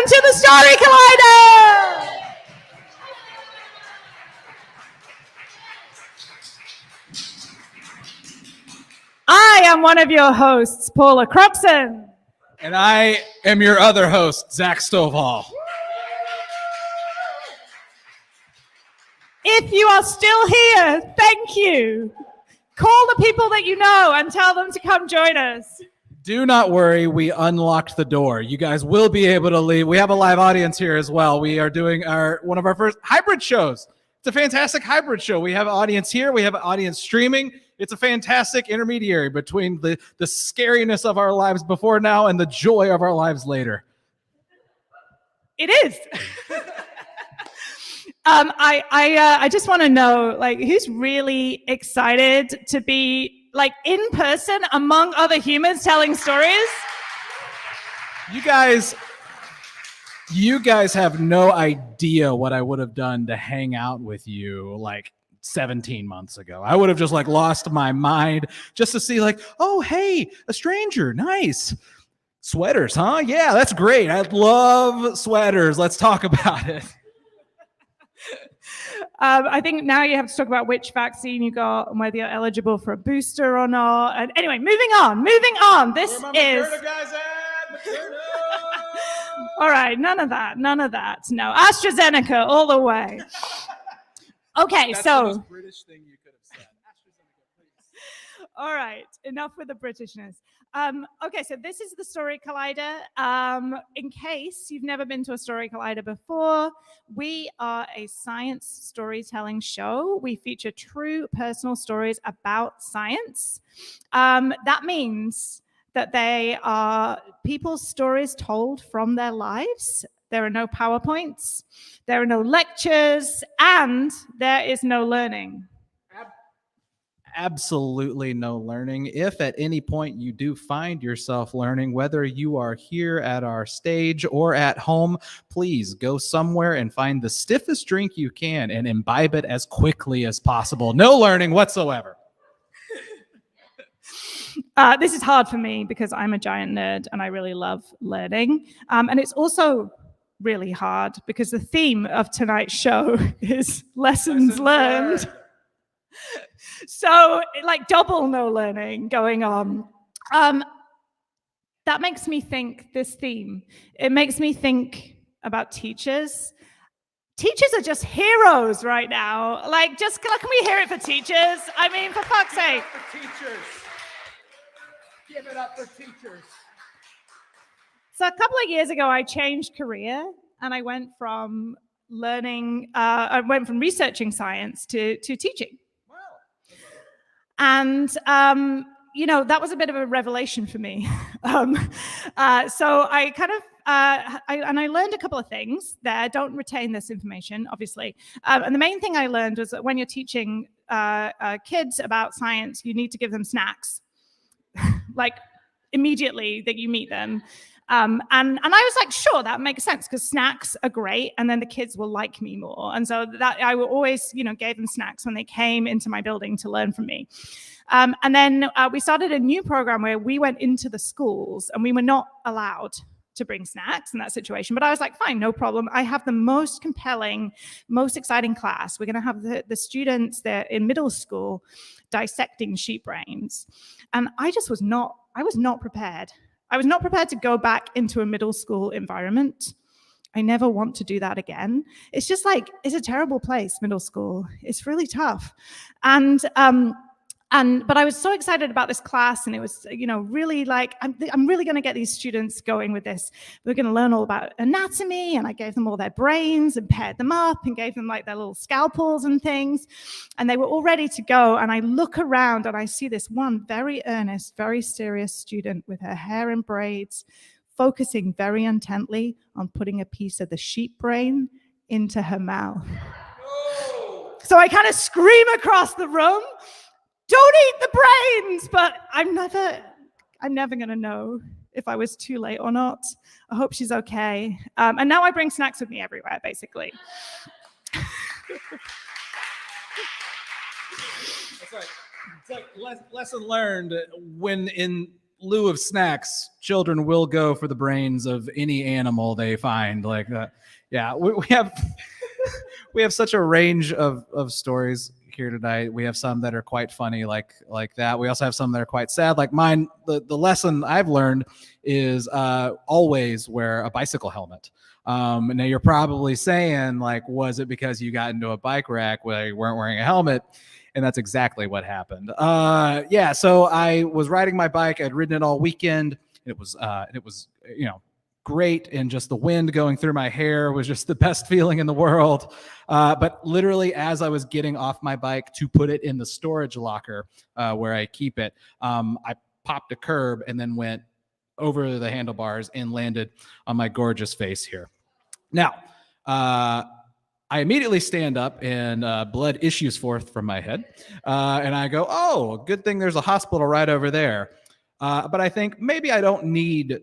Welcome to the Story Collider! I am one of your hosts, Paula Croxson. And I am your other host, Zack Stovall. If you are still here, thank you. Call the people that you know and tell them to come join us. Do not worry, we unlocked the door. You guys will be able to leave. We have a live audience here as well. We are doing one of our first hybrid shows. It's a fantastic hybrid show. We have an audience here. We have an audience streaming. It's a fantastic intermediary between the scariness of our lives before now and the joy of our lives later. It is. I just want to know, like, who's really excited to be like in person among other humans telling stories? You guys have no idea what I would have done to hang out with you like 17 months ago. I would have just like lost my mind just to see like, oh, hey, a stranger. Nice. Sweaters, huh? Yeah, that's great. I love sweaters. Let's talk about it. I think now you have to talk about which vaccine you got and whether you're eligible for a booster or not. And anyway, moving on. This is... Moderna guys at? Moderna! All right, none of that. No, AstraZeneca all the way. Okay, That's so... the most British thing you could have said. AstraZeneca, please. All right, enough with the Britishness. Okay, so this is the Story Collider. In case you've never been to a Story Collider before, we are a science storytelling show. We feature true personal stories about science. That means that they are people's stories told from their lives. There are no PowerPoints, there are no lectures, and there is no learning. Absolutely no learning. If at any point you do find yourself learning, whether you are here at our stage or at home, please go somewhere and find the stiffest drink you can and imbibe it as quickly as possible. No learning whatsoever. This is hard for me because I'm a giant nerd and I really love learning. And it's also really hard because the theme of tonight's show is lessons learned. So, like, double no learning going on. That makes me think, this theme, it makes me think about teachers. Teachers are just heroes right now. Like, just, can we hear it for teachers? I mean, for fuck's sake. For teachers. Give it up for teachers. So a couple of years ago, I changed career and I went from researching science to teaching. And, that was a bit of a revelation for me. So I kind of, I learned a couple of things there. Don't retain this information, obviously. And the main thing I learned was that when you're teaching kids about science, you need to give them snacks, like immediately that you meet them. And I was like, sure, that makes sense because snacks are great, and then the kids will like me more. And so that I will always, gave them snacks when they came into my building to learn from me. And then we started a new program where we went into the schools, and we were not allowed to bring snacks in that situation. But I was like, fine, no problem. I have the most compelling, most exciting class. We're going to have the students there in middle school dissecting sheep brains, and I was not prepared. I was not prepared to go back into a middle school environment. I never want to do that again. It's just like, it's a terrible place, middle school. It's really tough. But I was so excited about this class, and it was, really like, I'm really going to get these students going with this. We're going to learn all about anatomy, and I gave them all their brains and paired them up and gave them like their little scalpels and things, and they were all ready to go. And I look around and I see this one very earnest, very serious student with her hair in braids, focusing very intently on putting a piece of the sheep brain into her mouth. So I kind of scream across the room, "Don't eat the brains!" But I'm never going to know if I was too late or not. I hope she's okay. And now I bring snacks with me everywhere, basically. It's like lesson learned when in lieu of snacks, children will go for the brains of any animal they find. Like that. Yeah, we have we have such a range of stories here tonight. We have some that are quite funny, like that. We also have some that are quite sad, like mine. The lesson I've learned is always wear a bicycle helmet. Now you're probably saying, like, was it because you got into a bike wreck where you weren't wearing a helmet? And that's exactly what happened. Yeah, so I was riding my bike. I'd ridden it all weekend. It was great, and just the wind going through my hair was just the best feeling in the world. But literally, as I was getting off my bike to put it in the storage locker where I keep it, I popped a curb and then went over the handlebars and landed on my gorgeous face here. Now, I immediately stand up and blood issues forth from my head. And I go, oh, good thing there's a hospital right over there. But I think maybe I don't need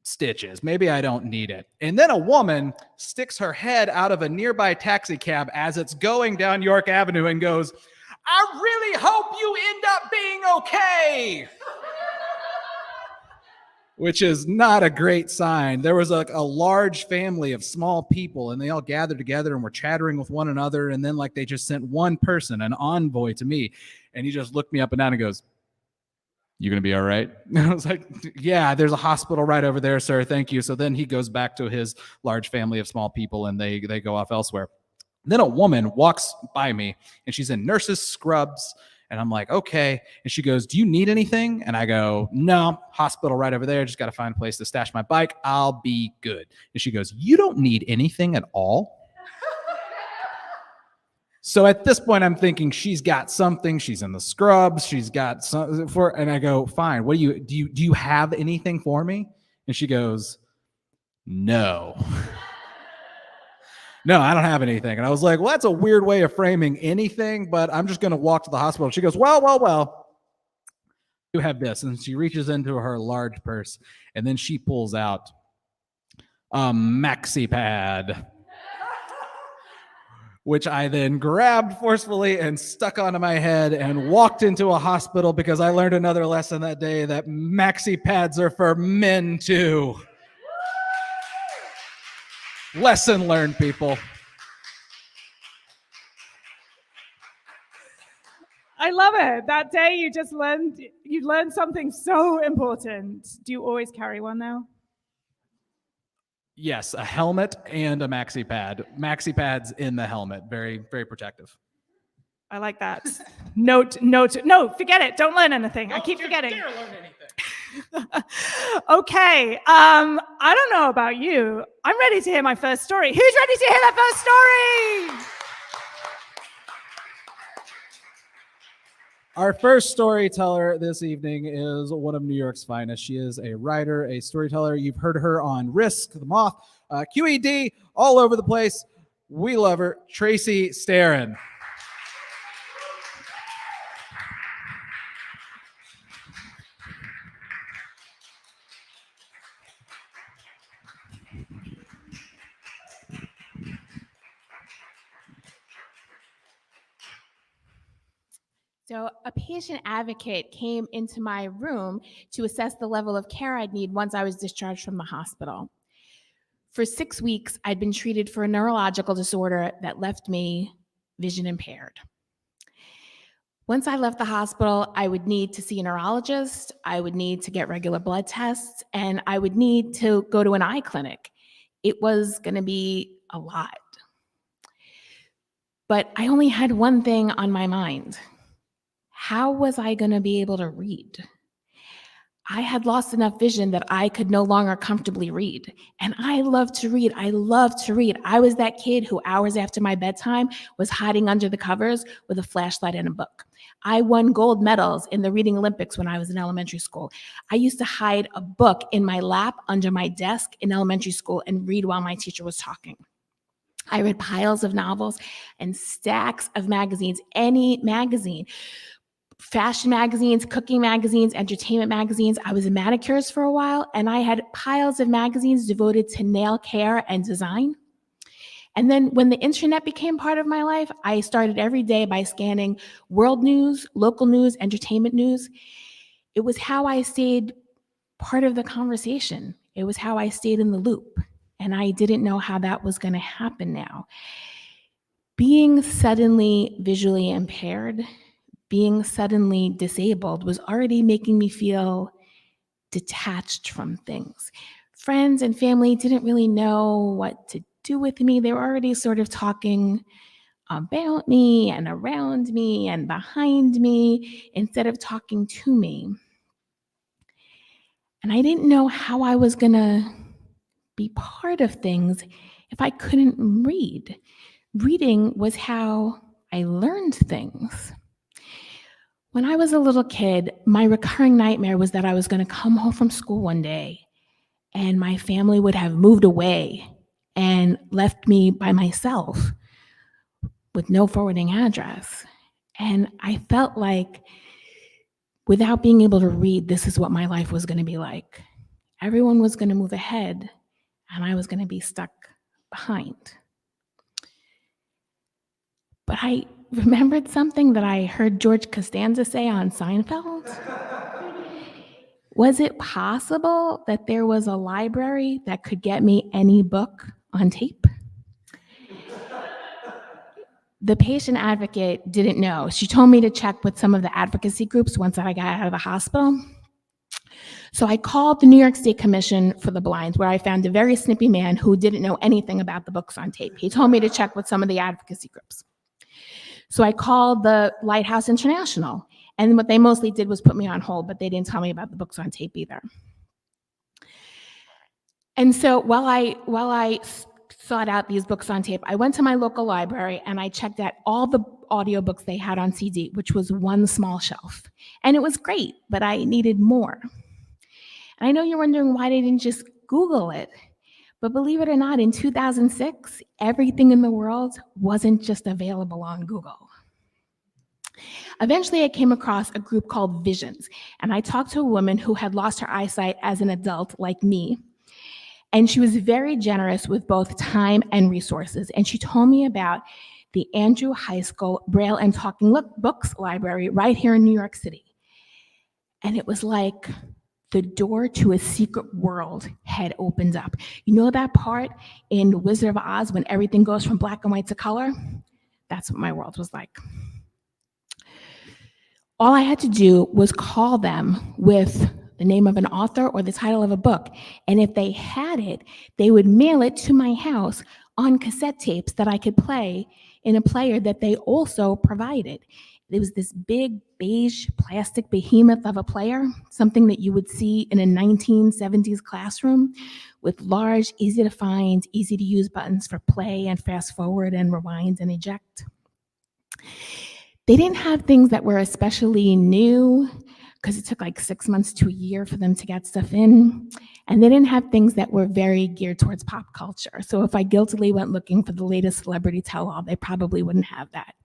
stitches. Maybe I don't need it. And then a woman sticks her head out of a nearby taxi cab as it's going down York Avenue and goes, I really hope you end up being okay. Which is not a great sign. There was a large family of small people, and they all gathered together and were chattering with one another. And then, like, they just sent one person, an envoy, to me. And he just looked me up and down and goes, you gonna be all right? And I was like, yeah, there's a hospital right over there, sir. Thank you. So then he goes back to his large family of small people, and they go off elsewhere. Then a woman walks by me, and she's in nurse's scrubs. And I'm like, okay. And she goes, do you need anything? And I go, no, hospital right over there. Just got to find a place to stash my bike. I'll be good. And she goes, you don't need anything at all? So at this point, I'm thinking she's got something. She's in the scrubs. She's got something for, and I go, fine. What do you have anything for me? And she goes, no. No, I don't have anything. And I was like, well, that's a weird way of framing anything, but I'm just going to walk to the hospital. She goes, well, you have this. And she reaches into her large purse, and then she pulls out a maxi pad, which I then grabbed forcefully and stuck onto my head and walked into a hospital, because I learned another lesson that day, that maxi pads are for men too. Lesson learned, people. I love it. That day you learned something so important. Do you always carry one now? Yes, a helmet and a maxi pad. Maxi pads in the helmet. Very, very protective. I like that. Note. No, forget it. Don't learn anything. I keep forgetting. Dare learn anything. Okay. I don't know about you. I'm ready to hear my first story. Who's ready to hear that first story? Our first storyteller this evening is one of New York's finest. She is a writer, a storyteller. You've heard her on Risk, The Moth, QED, all over the place. We love her. Tracy Starren. So a patient advocate came into my room to assess the level of care I'd need once I was discharged from the hospital. For 6 weeks, I'd been treated for a neurological disorder that left me vision impaired. Once I left the hospital, I would need to see a neurologist, I would need to get regular blood tests, and I would need to go to an eye clinic. It was going to be a lot. But I only had one thing on my mind. How was I going to be able to read? I had lost enough vision that I could no longer comfortably read. And I love to read. I love to read. I was that kid who hours after my bedtime was hiding under the covers with a flashlight and a book. I won gold medals in the Reading Olympics when I was in elementary school. I used to hide a book in my lap under my desk in elementary school and read while my teacher was talking. I read piles of novels and stacks of magazines, any magazine. Fashion magazines, cooking magazines, entertainment magazines. I was in manicures for a while, and I had piles of magazines devoted to nail care and design. And then when the internet became part of my life, I started every day by scanning world news, local news, entertainment news. It was how I stayed part of the conversation. It was how I stayed in the loop. And I didn't know how that was going to happen now. Being suddenly visually impaired, being suddenly disabled was already making me feel detached from things. Friends and family didn't really know what to do with me. They were already sort of talking about me and around me and behind me instead of talking to me. And I didn't know how I was going to be part of things if I couldn't read. Reading was how I learned things. When I was a little kid, my recurring nightmare was that I was going to come home from school one day and my family would have moved away and left me by myself with no forwarding address. And I felt like without being able to read, this is what my life was going to be like. Everyone was going to move ahead and I was going to be stuck behind. But I remembered something that I heard George Costanza say on Seinfeld. Was it possible that there was a library that could get me any book on tape? The patient advocate didn't know. She told me to check with some of the advocacy groups once I got out of the hospital. So I called the New York State Commission for the Blind, where I found a very snippy man who didn't know anything about the books on tape. He told me to check with some of the advocacy groups. So I called the Lighthouse International, and what they mostly did was put me on hold, but they didn't tell me about the books on tape either. And so while I sought out these books on tape, I went to my local library and I checked out all the audiobooks they had on CD, which was one small shelf. And it was great, but I needed more. And I know you're wondering why they didn't just Google it. But believe it or not, in 2006, everything in the world wasn't just available on Google. Eventually, I came across a group called Visions, and I talked to a woman who had lost her eyesight as an adult like me. And she was very generous with both time and resources. And she told me about the Andrew High School Braille and Talking Books Library right here in New York City. And it was like the door to a secret world had opened up. You know that part in The Wizard of Oz when everything goes from black and white to color? That's what my world was like. All I had to do was call them with the name of an author or the title of a book. And if they had it, they would mail it to my house on cassette tapes that I could play in a player that they also provided. It was this big beige plastic behemoth of a player, something that you would see in a 1970s classroom with large, easy to find, easy to use buttons for play and fast forward and rewind and eject. They didn't have things that were especially new because it took like 6 months to a year for them to get stuff in. And they didn't have things that were very geared towards pop culture. So if I guiltily went looking for the latest celebrity tell-all, they probably wouldn't have that.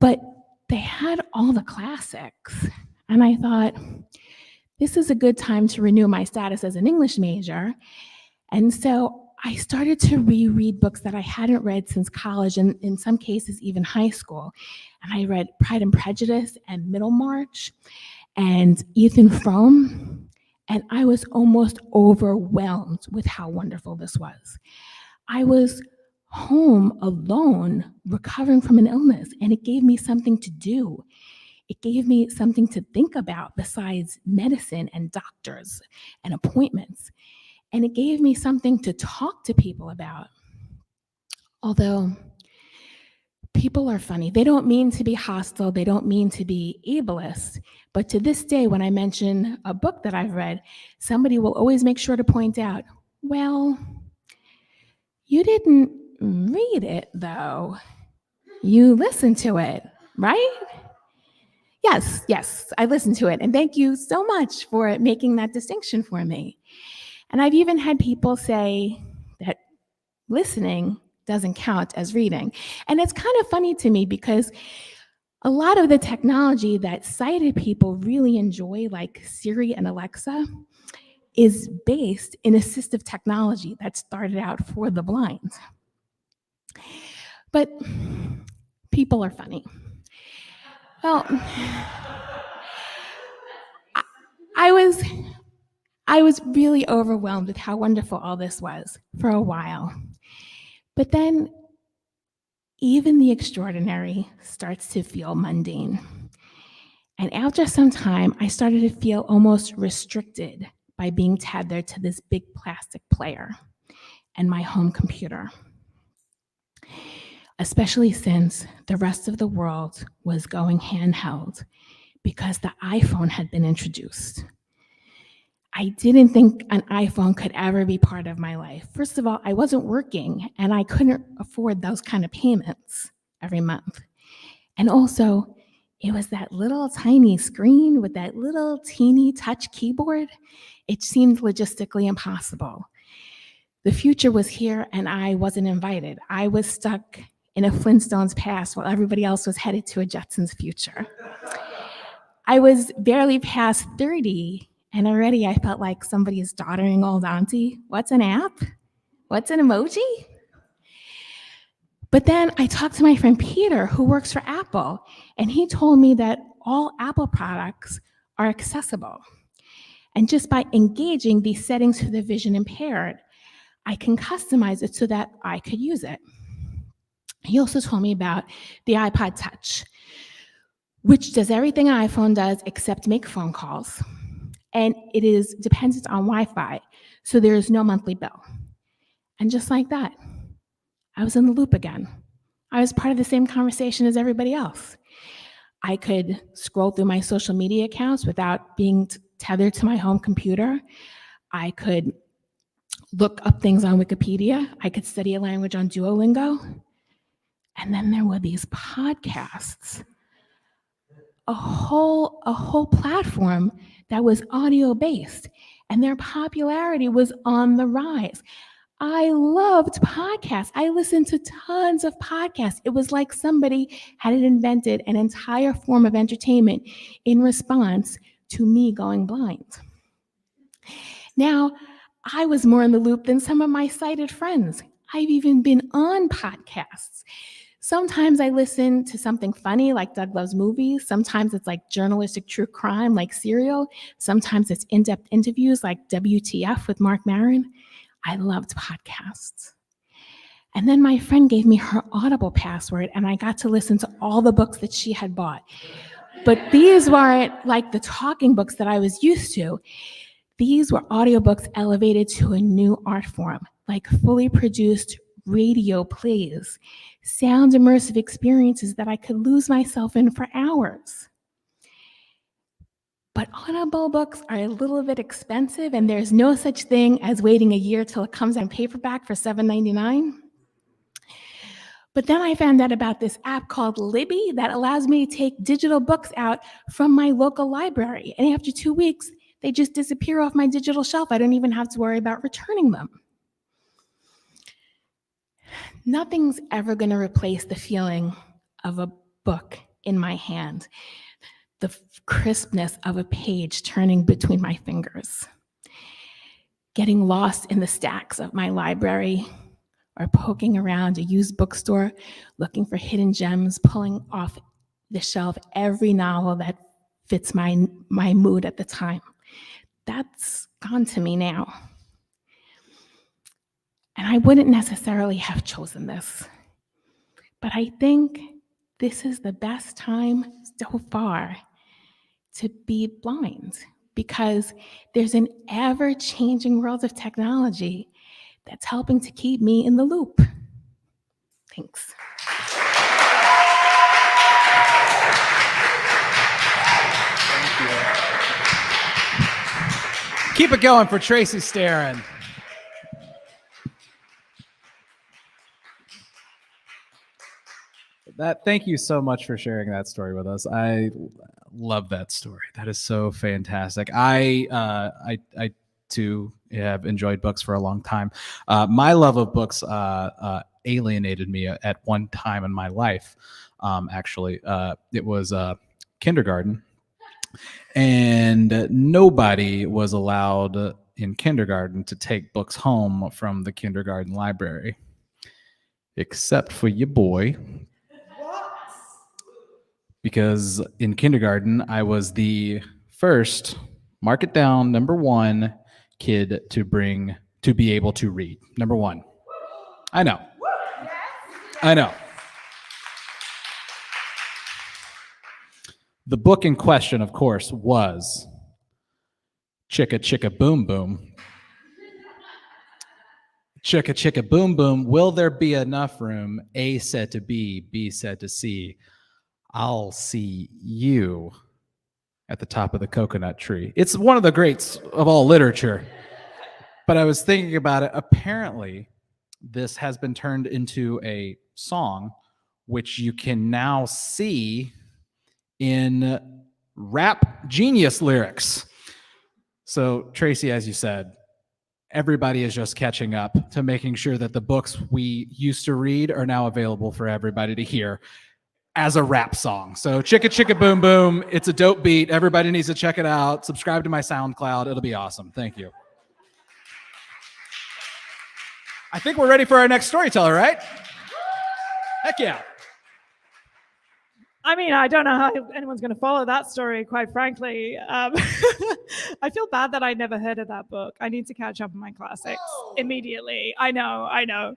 But they had all the classics. And I thought, this is a good time to renew my status as an English major. And so I started to reread books that I hadn't read since college, and in some cases, even high school. And I read Pride and Prejudice and Middlemarch and Ethan Frome. And I was almost overwhelmed with how wonderful this was. I was home alone, recovering from an illness, and it gave me something to do. It gave me something to think about besides medicine and doctors and appointments. And it gave me something to talk to people about. Although people are funny. They don't mean to be hostile. They don't mean to be ableist. But to this day, when I mention a book that I've read, somebody will always make sure to point out, well, you didn't read it, though. You listened to it, right? Yes, I listened to it. And thank you so much for making that distinction for me. And I've even had people say that listening doesn't count as reading. And it's kind of funny to me because a lot of the technology that sighted people really enjoy, like Siri and Alexa, is based in assistive technology that started out for the blind. But people are funny. Well, I I was really overwhelmed with how wonderful all this was for a while. But then even the extraordinary starts to feel mundane. And after some time, I started to feel almost restricted by being tethered to this big plastic player and my home computer, especially since the rest of the world was going handheld because the iPhone had been introduced. I didn't think an iPhone could ever be part of my life. First of all, I wasn't working and I couldn't afford those kind of payments every month. And also, it was that little tiny screen with that little teeny touch keyboard. It seemed logistically impossible. The future was here and I wasn't invited. I was stuck in a Flintstones past while everybody else was headed to a Jetsons future. I was barely past 30 and already I felt like somebody's doddering old auntie. What's an app? What's an emoji? But then I talked to my friend Peter, who works for Apple, and he told me that all Apple products are accessible. And just by engaging these settings for the vision impaired, I can customize it so that I could use it. He also told me about the iPod Touch, which does everything an iPhone does except make phone calls. And it is dependent on Wi-Fi, so there is no monthly bill. And just like that, I was in the loop again. I was part of the same conversation as everybody else. I could scroll through my social media accounts without being tethered to my home computer. I could look up things on Wikipedia. I could study a language on Duolingo. And then there were these podcasts, a whole platform that was audio-based, and their popularity was on the rise. I loved podcasts. I listened to tons of podcasts. It was like somebody had invented an entire form of entertainment in response to me going blind. Now, I was more in the loop than some of my sighted friends. I've even been on podcasts. Sometimes I listen to something funny like Doug Loves Movies. Sometimes it's like journalistic true crime like Serial. Sometimes it's in-depth interviews like WTF with Mark Maron. I loved podcasts. And then my friend gave me her Audible password and I got to listen to all the books that she had bought. But these weren't like the talking books that I was used to. These were audiobooks elevated to a new art form, like fully produced radio plays, sound immersive experiences that I could lose myself in for hours. But Audible books are a little bit expensive, and there's no such thing as waiting a year till it comes out in paperback for $7.99. But then I found out about this app called Libby that allows me to take digital books out from my local library. And after 2 weeks, they just disappear off my digital shelf. I don't even have to worry about returning them. Nothing's ever going to replace the feeling of a book in my hand, the crispness of a page turning between my fingers, getting lost in the stacks of my library, or poking around a used bookstore, looking for hidden gems, pulling off the shelf every novel that fits my mood at the time. That's gone to me now. And I wouldn't necessarily have chosen this, but I think this is the best time so far to be blind, because there's an ever-changing world of technology that's helping to keep me in the loop. Thanks. Keep it going for Tracy Starren. Thank you so much for sharing that story with us. I love that story. That is so fantastic. I too have enjoyed books for a long time. My love of books alienated me at one time in my life. Actually, it was kindergarten, and nobody was allowed in kindergarten to take books home from the kindergarten library, except for your boy. Because in kindergarten, I was the first, mark it down, number 1, kid to be able to read? Number one. I know. The book in question, of course, was Chicka Chicka Boom Boom. Chicka Chicka Boom Boom. Will there be enough room? A said to B said to C. I'll see you at the top of the coconut tree. It's one of the greats of all literature. But I was thinking about it. Apparently, this has been turned into a song, which you can now see in Rap Genius lyrics. So, Tracy, as you said, everybody is just catching up to making sure that the books we used to read are now available for everybody to hear as a rap song. So Chicka Chicka Boom Boom, it's a dope beat. Everybody needs to check it out. Subscribe to my SoundCloud. It'll be awesome. Thank you. I think we're ready for our next storyteller, right? Heck yeah. I mean, I don't know how anyone's going to follow that story, quite frankly. I feel bad that I never heard of that book. I need to catch up on my classics immediately. I know.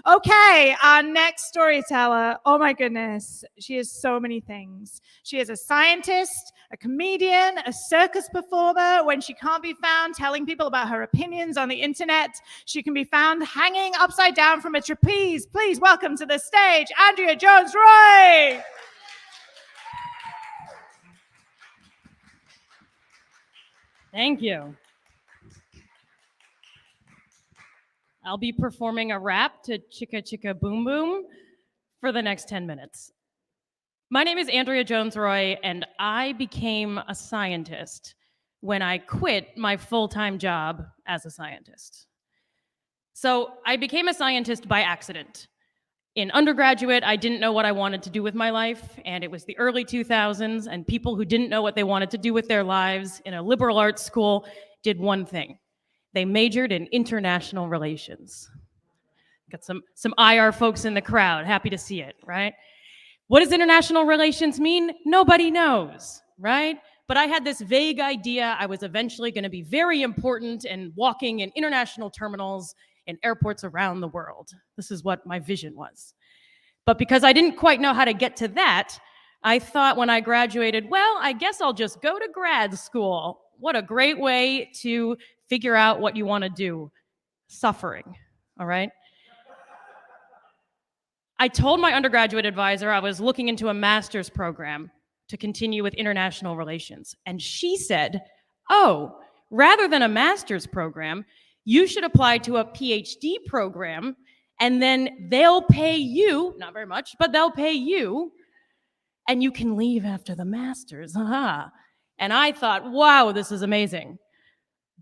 Okay, our next storyteller. Oh my goodness. She is so many things. She is a scientist, a comedian, a circus performer. When she can't be found telling people about her opinions on the internet, she can be found hanging upside down from a trapeze. Please welcome to the stage, Andrea Jones-Roy. Thank you. I'll be performing a rap to Chicka Chicka Boom Boom for the next 10 minutes. My name is Andrea Jones-Roy, and I became a scientist when I quit my full-time job as a scientist. So I became a scientist by accident. In undergraduate, I didn't know what I wanted to do with my life, and it was the early 2000s, and people who didn't know what they wanted to do with their lives in a liberal arts school did one thing. They majored in international relations. Got some IR folks in the crowd, happy to see it, right? What does international relations mean? Nobody knows, right? But I had this vague idea I was eventually going to be very important and walking in international terminals in airports around the world. This is what my vision was. But because I didn't quite know how to get to that, I thought when I graduated, well, I guess I'll just go to grad school. What a great way to figure out what you want to do. Suffering, all right? I told my undergraduate advisor I was looking into a master's program to continue with international relations. And she said, oh, rather than a master's program, you should apply to a PhD program, and then they'll pay you, not very much, but they'll pay you, and you can leave after the master's. And I thought, wow, this is amazing.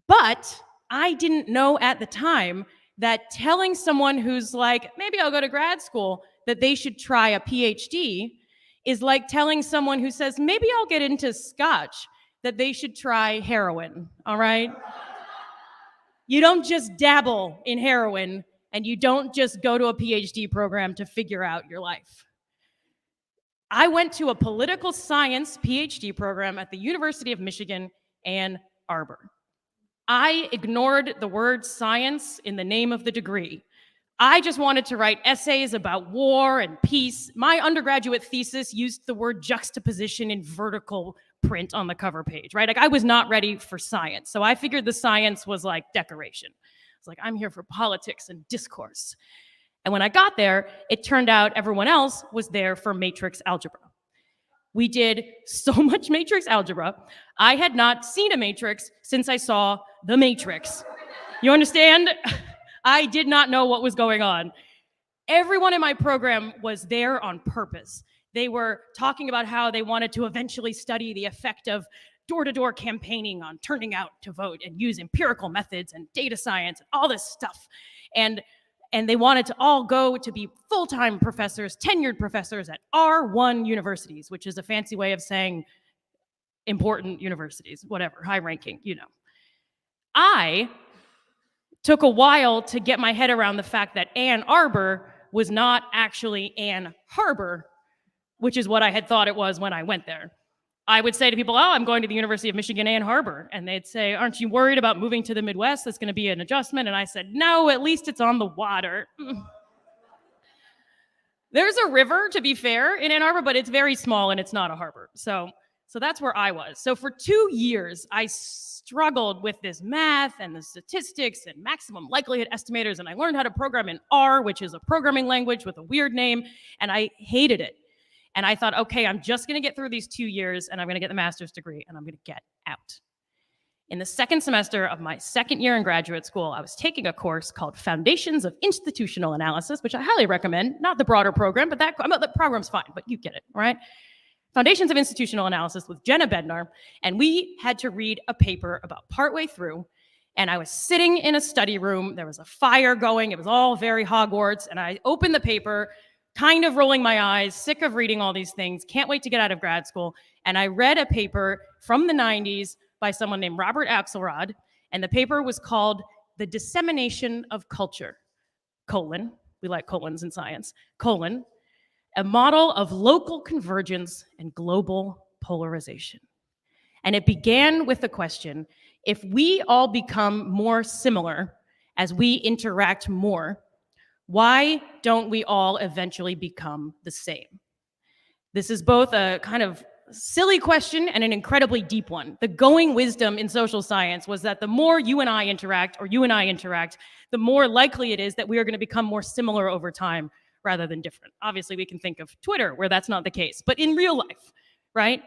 But I didn't know at the time that telling someone who's like, maybe I'll go to grad school, that they should try a PhD is like telling someone who says, maybe I'll get into scotch, that they should try heroin, all right? You don't just dabble in heroin, and you don't just go to a PhD program to figure out your life. I went to a political science PhD program at the University of Michigan, Ann Arbor. I ignored the word science in the name of the degree. I just wanted to write essays about war and peace. My undergraduate thesis used the word juxtaposition in vertical print on the cover page, right? Like I was not ready for science. So I figured the science was like decoration. I was like, I'm here for politics and discourse. And when I got there, it turned out everyone else was there for matrix algebra. We did so much matrix algebra. I had not seen a matrix since I saw The Matrix. You understand? I did not know what was going on. Everyone in my program was there on purpose. They were talking about how they wanted to eventually study the effect of door-to-door campaigning on turning out to vote and use empirical methods and data science and all this stuff. And they wanted to all go to be full-time professors, tenured professors at R1 universities, which is a fancy way of saying important universities, whatever, high ranking, you know. I took a while to get my head around the fact that Ann Arbor was not actually Ann Harbor, which is what I had thought it was when I went there. I would say to people, oh, I'm going to the University of Michigan, Ann Arbor. And they'd say, aren't you worried about moving to the Midwest? That's going to be an adjustment. And I said, no, at least it's on the water. There's a river, to be fair, in Ann Arbor, but it's very small and it's not a harbor. So that's where I was. So for 2 years, I struggled with this math and the statistics and maximum likelihood estimators. And I learned how to program in R, which is a programming language with a weird name. And I hated it. And I thought, okay, I'm just going to get through these 2 years and I'm going to get the master's degree and I'm going to get out. In the second semester of my second year in graduate school, I was taking a course called Foundations of Institutional Analysis, which I highly recommend, not the broader program, but the program's fine, but you get it, all right? Foundations of Institutional Analysis with Jenna Bednar, and we had to read a paper about partway through, and I was sitting in a study room, there was a fire going, it was all very Hogwarts, and I opened the paper, kind of rolling my eyes, sick of reading all these things, can't wait to get out of grad school, and I read a paper from the 90s by someone named Robert Axelrod, and the paper was called The Dissemination of Culture, we like colons in science, a model of local convergence and global polarization. And it began with the question, if we all become more similar as we interact more, why don't we all eventually become the same? This is both a kind of silly question and an incredibly deep one. The going wisdom in social science was that the more you and I interact, the more likely it is that we are going to become more similar over time rather than different. Obviously, we can think of Twitter where that's not the case, but in real life, right?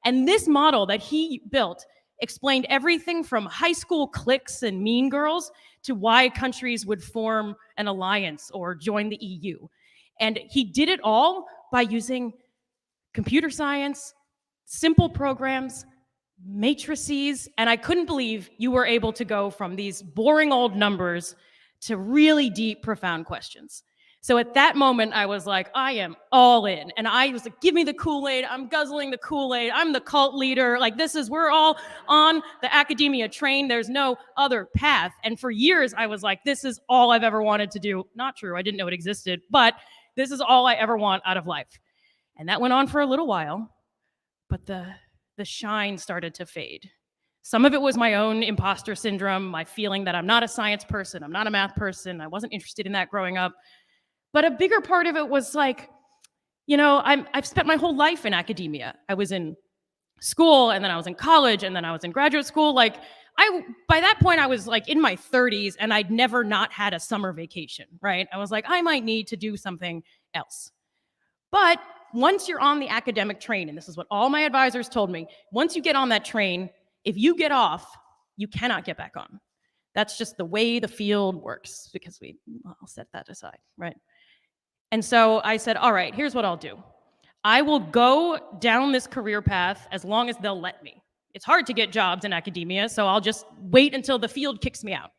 And this model that he built explained everything from high school cliques and mean girls to why countries would form an alliance or join the EU. And he did it all by using computer science, simple programs, matrices, and I couldn't believe you were able to go from these boring old numbers to really deep, profound questions. So at that moment, I was like, I am all in. And I was like, give me the Kool-Aid. I'm guzzling the Kool-Aid. I'm the cult leader. Like we're all on the academia train. There's no other path. And for years, I was like, this is all I've ever wanted to do. Not true. I didn't know it existed, but this is all I ever want out of life. And that went on for a little while. But the shine started to fade. Some of it was my own imposter syndrome, my feeling that I'm not a science person, I'm not a math person, I wasn't interested in that growing up. But a bigger part of it was like, I've spent my whole life in academia. I was in school, and then I was in college, and then I was in graduate school. By that point, I was like in my 30s, and I'd never not had a summer vacation, right? I was like, I might need to do something else. But once you're on the academic train, and this is what all my advisors told me, once you get on that train, if you get off, you cannot get back on. That's just the way the field works, because I'll set that aside, right? And so I said, all right, here's what I'll do. I will go down this career path as long as they'll let me. It's hard to get jobs in academia, so I'll just wait until the field kicks me out.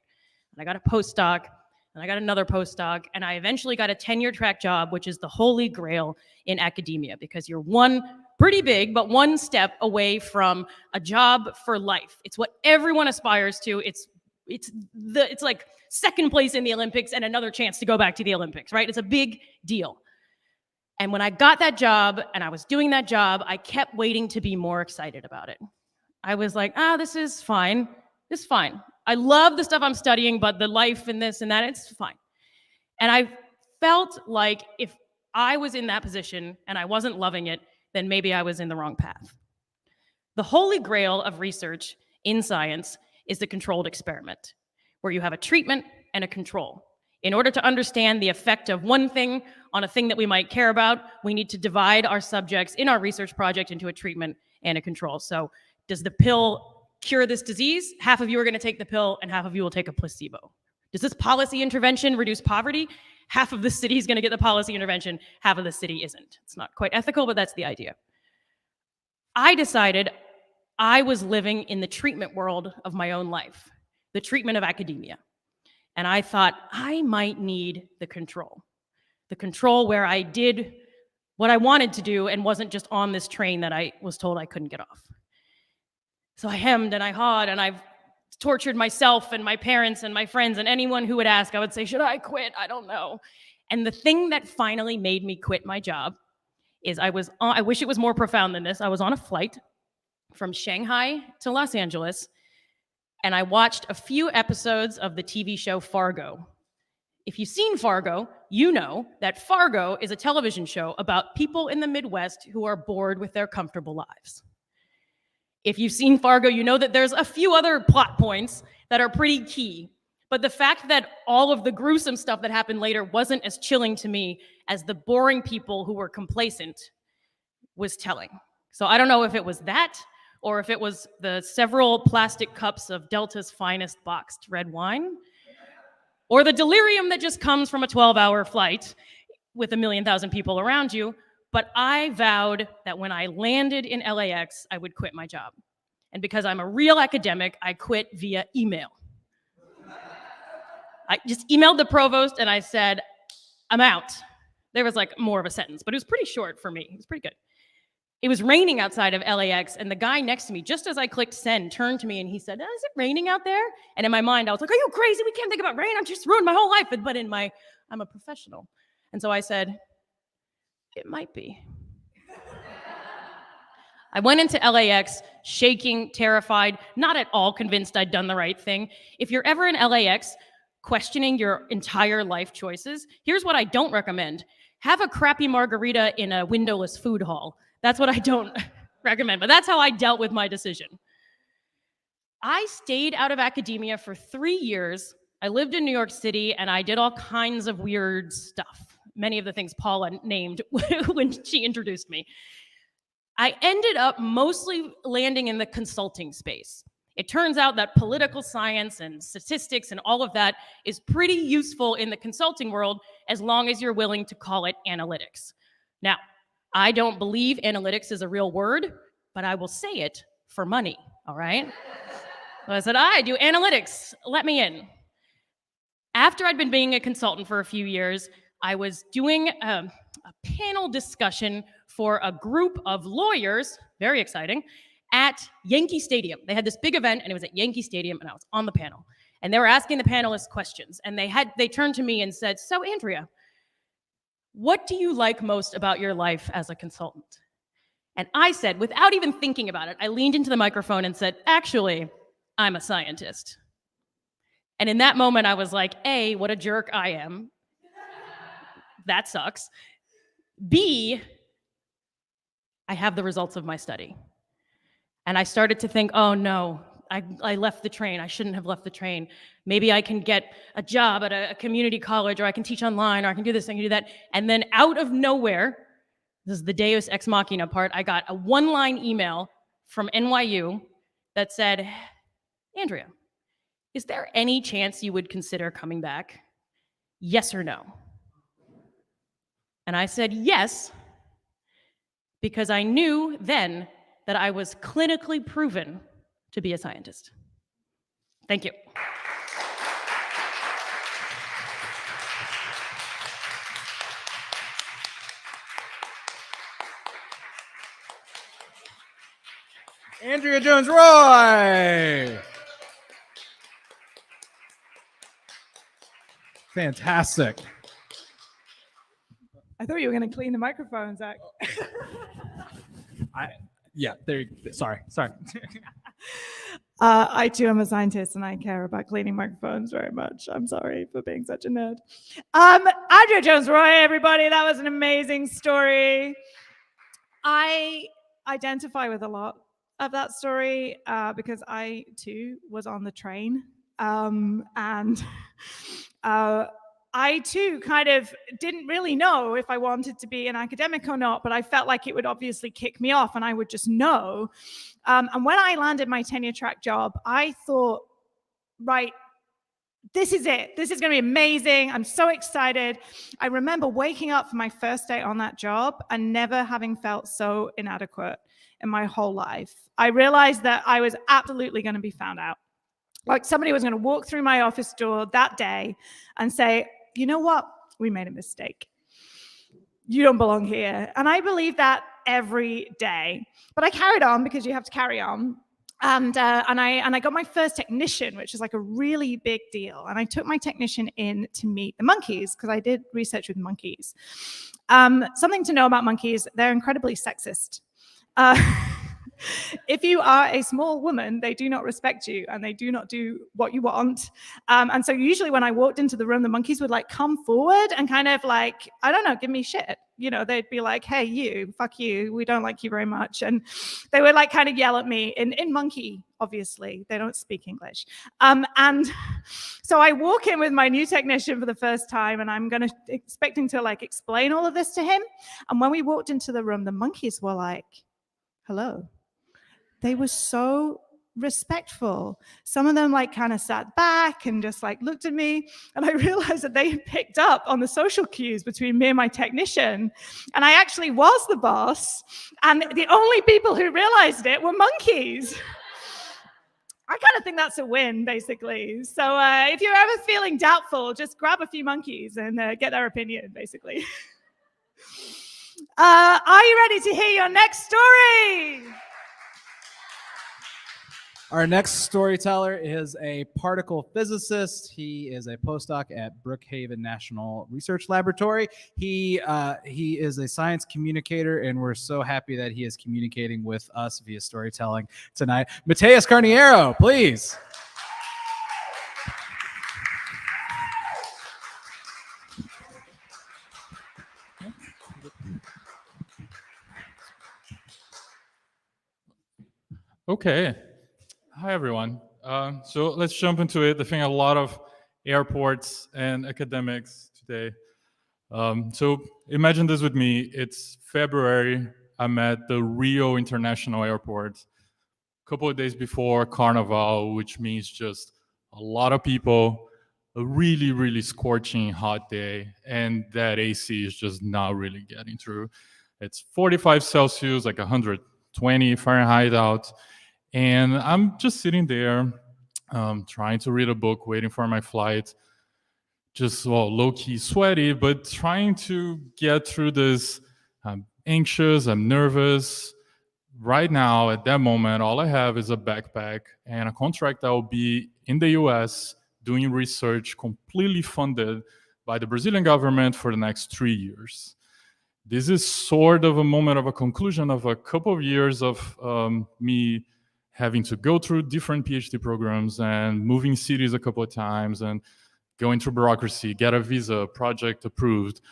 And I got a postdoc, and I got another postdoc, and I eventually got a tenure track job, which is the holy grail in academia, because you're pretty big, but one step away from a job for life. It's what everyone aspires to. It's like second place in the Olympics and another chance to go back to the Olympics, right? It's a big deal. And when I got that job and I was doing that job, I kept waiting to be more excited about it. I was like, this is fine. It's fine. I love the stuff I'm studying, but the life and this and that, it's fine. And I felt like if I was in that position and I wasn't loving it, then maybe I was in the wrong path. The holy grail of research in science is the controlled experiment, where you have a treatment and a control. In order to understand the effect of one thing on a thing that we might care about, we need to divide our subjects in our research project into a treatment and a control. So does the pill cure this disease? Half of you are going to take the pill and half of you will take a placebo. Does this policy intervention reduce poverty? Half of the city is going to get the policy intervention, half of the city isn't. It's not quite ethical, but that's the idea. I decided I was living in the treatment world of my own life, the treatment of academia. And I thought I might need the control where I did what I wanted to do and wasn't just on this train that I was told I couldn't get off. So I hemmed and I hawed and I've tortured myself and my parents and my friends and anyone who would ask. I would say, should I quit? I don't know. And the thing that finally made me quit my job is I wish it was more profound than this. I was on a flight from Shanghai to Los Angeles, and I watched a few episodes of the TV show Fargo. If you've seen Fargo, you know that Fargo is a television show about people in the Midwest who are bored with their comfortable lives. If you've seen Fargo, you know that there's a few other plot points that are pretty key. But the fact that all of the gruesome stuff that happened later wasn't as chilling to me as the boring people who were complacent was telling. So I don't know if it was that, or if it was the several plastic cups of Delta's finest boxed red wine, or the delirium that just comes from a 12-hour flight with 1,000,000 people around you. But I vowed that when I landed in LAX, I would quit my job. And because I'm a real academic, I quit via email. I just emailed the provost and I said, I'm out. There was like more of a sentence, but it was pretty short for me. It was pretty good. It was raining outside of LAX, and the guy next to me, just as I clicked send, turned to me and he said, is it raining out there? And in my mind, I was like, are you crazy? We can't think about rain. I've just ruined my whole life. But I'm a professional. And so I said, it might be. I went into LAX shaking, terrified, not at all convinced I'd done the right thing. If you're ever in LAX questioning your entire life choices, here's what I don't recommend. Have a crappy margarita in a windowless food hall. That's what I don't recommend, but that's how I dealt with my decision. I stayed out of academia for 3 years. I lived in New York City, and I did all kinds of weird stuff. Many of the things Paula named when she introduced me. I ended up mostly landing in the consulting space. It turns out that political science and statistics and all of that is pretty useful in the consulting world as long as you're willing to call it analytics. Now, I don't believe analytics is a real word, but I will say it for money, all right? So I said, I do analytics, let me in. After I'd been being a consultant for a few years, I was doing a panel discussion for a group of lawyers, very exciting, at Yankee Stadium. They had this big event, and it was at Yankee Stadium, and I was on the panel. And they were asking the panelists questions, and they turned to me and said, so Andrea, what do you like most about your life as a consultant? And I said, without even thinking about it, I leaned into the microphone and said, actually, I'm a scientist. And in that moment, I was like, A, what a jerk I am. That sucks. B, I have the results of my study. And I started to think, oh no, I left the train. I shouldn't have left the train. Maybe I can get a job at a community college, or I can teach online, or I can do this, I can do that. And then out of nowhere, this is the Deus Ex Machina part, I got a one-line email from NYU that said, Andrea, is there any chance you would consider coming back? Yes or no? And I said yes, because I knew then that I was clinically proven to be a scientist. Thank you. Andrea Jones-Roy. Fantastic. I thought you were going to clean the microphone, Zack. Sorry. I too am a scientist, and I care about cleaning microphones very much. I'm sorry for being such a nerd. Andrea Jones-Roy, everybody, that was an amazing story. I identify with a lot of that story because I too was on the train, and I too kind of didn't really know if I wanted to be an academic or not, but I felt like it would obviously kick me off and I would just know. And when I landed my tenure track job, I thought, right, this is it. This is going to be amazing. I'm so excited. I remember waking up for my first day on that job and never having felt so inadequate in my whole life. I realized that I was absolutely going to be found out. Like somebody was going to walk through my office door that day and say, you know what? We made a mistake. You don't belong here. And I believe that every day. But I carried on because you have to carry on. And I got my first technician, which is like a really big deal. And I took my technician in to meet the monkeys because I did research with monkeys. Something to know about monkeys, they're incredibly sexist. If you are a small woman, they do not respect you and they do not do what you want. And so usually when I walked into the room, the monkeys would like come forward and kind of like, I don't know, give me shit. You know, they'd be like, hey, you, fuck you. We don't like you very much. And they would like kind of yell at me in monkey, obviously. They don't speak English. And so I walk in with my new technician for the first time and I'm expecting to like explain all of this to him. And when we walked into the room, the monkeys were like, hello. They were so respectful. Some of them like kind of sat back and just like looked at me. And I realized that they had picked up on the social cues between me and my technician. And I actually was the boss. And the only people who realized it were monkeys. I kind of think that's a win, basically. So if you're ever feeling doubtful, just grab a few monkeys and get their opinion, basically. Are you ready to hear your next story? Our next storyteller is a particle physicist. He is a postdoc at Brookhaven National Research Laboratory. He is a science communicator, and we're so happy that he is communicating with us via storytelling tonight. Mateus Carniero, please. Okay. Hi, everyone. So let's jump into it. I think a lot of airports and academics today. So imagine this with me. It's February. I'm at the Rio International Airport. A couple of days before Carnival, which means just a lot of people, a really, really scorching hot day, and that AC is just not really getting through. It's 45 Celsius, like 120 Fahrenheit out. And I'm just sitting there trying to read a book, waiting for my flight, just low-key sweaty, but trying to get through this. I'm anxious, I'm nervous. Right now, at that moment, all I have is a backpack and a contract that will be in the US doing research completely funded by the Brazilian government for the next 3 years. This is sort of a moment of a conclusion of a couple of years of me having to go through different PhD programs and moving cities a couple of times and going through bureaucracy, get a visa, project approved,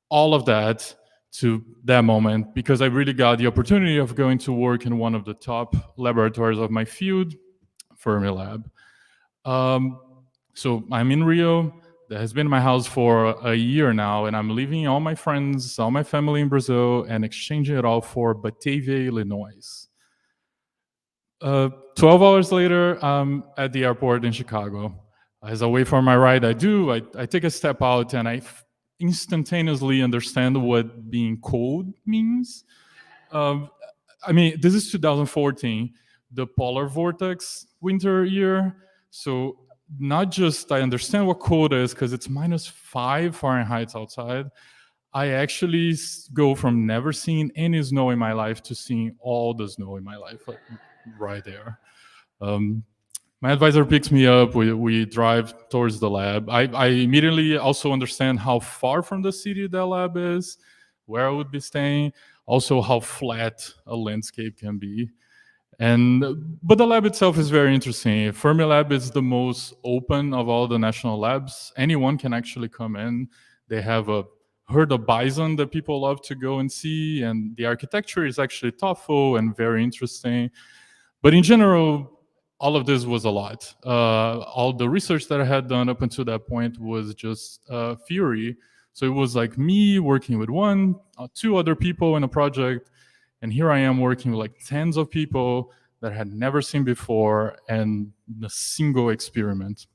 all of that to that moment, because I really got the opportunity of going to work in one of the top laboratories of my field, Fermilab. So I'm in Rio. That has been my house for a year now, and I'm leaving all my friends, all my family in Brazil, and exchanging it all for Batavia, Illinois. 12 hours later, I'm at the airport in Chicago. As I wait for my ride, I take a step out and I instantaneously understand what being cold means. I mean, this is 2014, the polar vortex winter year. So not just I understand what cold is because it's -5 Fahrenheit outside. I actually go from never seeing any snow in my life to seeing all the snow in my life. Like, right there. My advisor picks me up. We drive towards the lab. I immediately also understand how far from the city that lab is, where I would be staying, also how flat a landscape can be. But the lab itself is very interesting. Fermilab is the most open of all the national labs. Anyone can actually come in. They have a herd of bison that people love to go and see, and the architecture is actually thoughtful and very interesting. But in general, all of this was a lot. All the research that I had done up until that point was just theory. So it was like me working with two other people in a project, and here I am working with like tens of people that I had never seen before and a single experiment.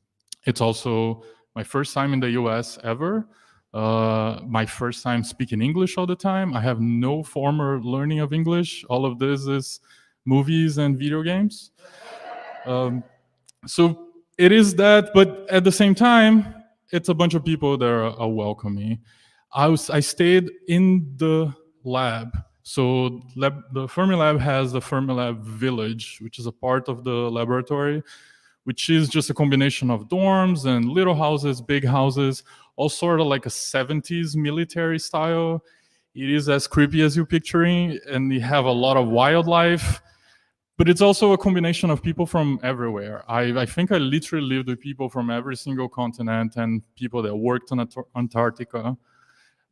It's also my first time in the US ever. My first time speaking English all the time. I have no former learning of English. All of this is movies and video games. So it is that, but at the same time, it's a bunch of people that are welcoming. I stayed in the lab. So the Fermilab has the Fermilab Village, which is a part of the laboratory, which is just a combination of dorms and little houses, big houses, all sort of like a 70s military style. It is as creepy as you're picturing, and you have a lot of wildlife. But it's also a combination of people from everywhere. I think I literally lived with people from every single continent and people that worked on Antarctica.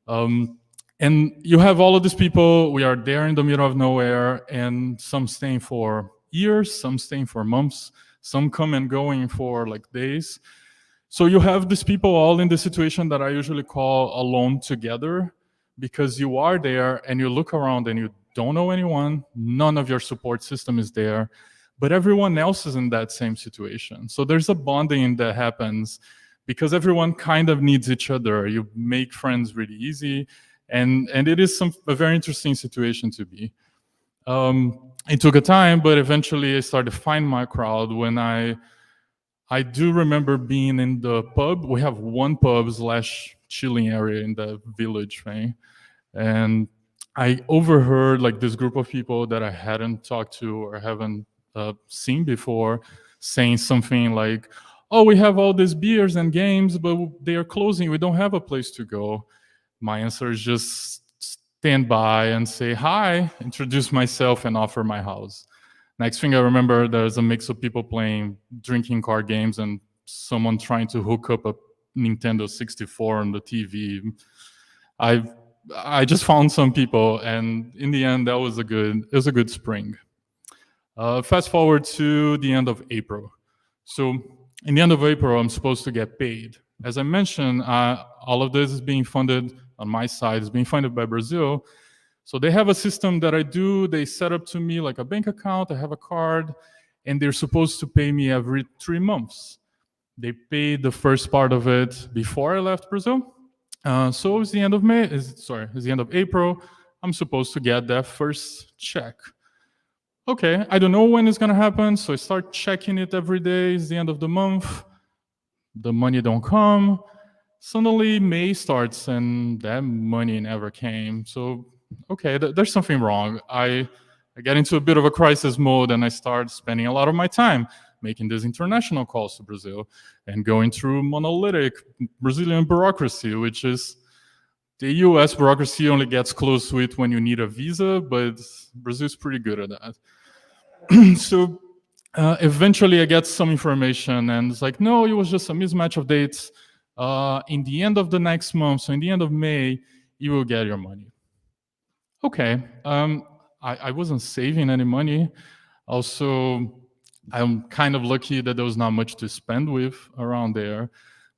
And you have all of these people, we are there in the middle of nowhere, and some staying for years, some staying for months, some come and going for like days. So you have these people all in the situation that I usually call alone together, because you are there and you look around and you don't know anyone, none of your support system is there, but everyone else is in that same situation. So there's a bonding that happens because everyone kind of needs each other. You make friends really easy, and it is a very interesting situation to be. It took a time, but eventually I started to find my crowd when I do remember being in the pub. We have one pub / chilling area in the village thing. And I overheard like this group of people that I hadn't talked to or haven't seen before saying something like, oh, we have all these beers and games, but they are closing. We don't have a place to go. My answer is just stand by and say hi, introduce myself, and offer my house. Next thing I remember, there's a mix of people playing drinking card games and someone trying to hook up a Nintendo 64 on the TV. I just found some people, and in the end, it was a good spring. Fast forward to the end of April. So in the end of April, I'm supposed to get paid. As I mentioned, all of this is being funded on my side, is being funded by Brazil. So they have a system that I do. They set up to me like a bank account. I have a card, and they're supposed to pay me every 3 months. They paid the first part of it before I left Brazil. So it's the end of it's the end of April. I'm supposed to get that first check. Okay, I don't know when it's gonna happen, so I start checking it every day. It's the end of the month. The money don't come. Suddenly May starts and that money never came. So, okay, there's something wrong. I get into a bit of a crisis mode and I start spending a lot of my time making these international calls to Brazil and going through monolithic Brazilian bureaucracy, which is the US bureaucracy only gets close to it when you need a visa, but Brazil's pretty good at that. So eventually I get some information and it's like, no, it was just a mismatch of dates. In the end of the next month, so in the end of May, you will get your money. Okay, I wasn't saving any money. Also, I'm kind of lucky that there was not much to spend with around there.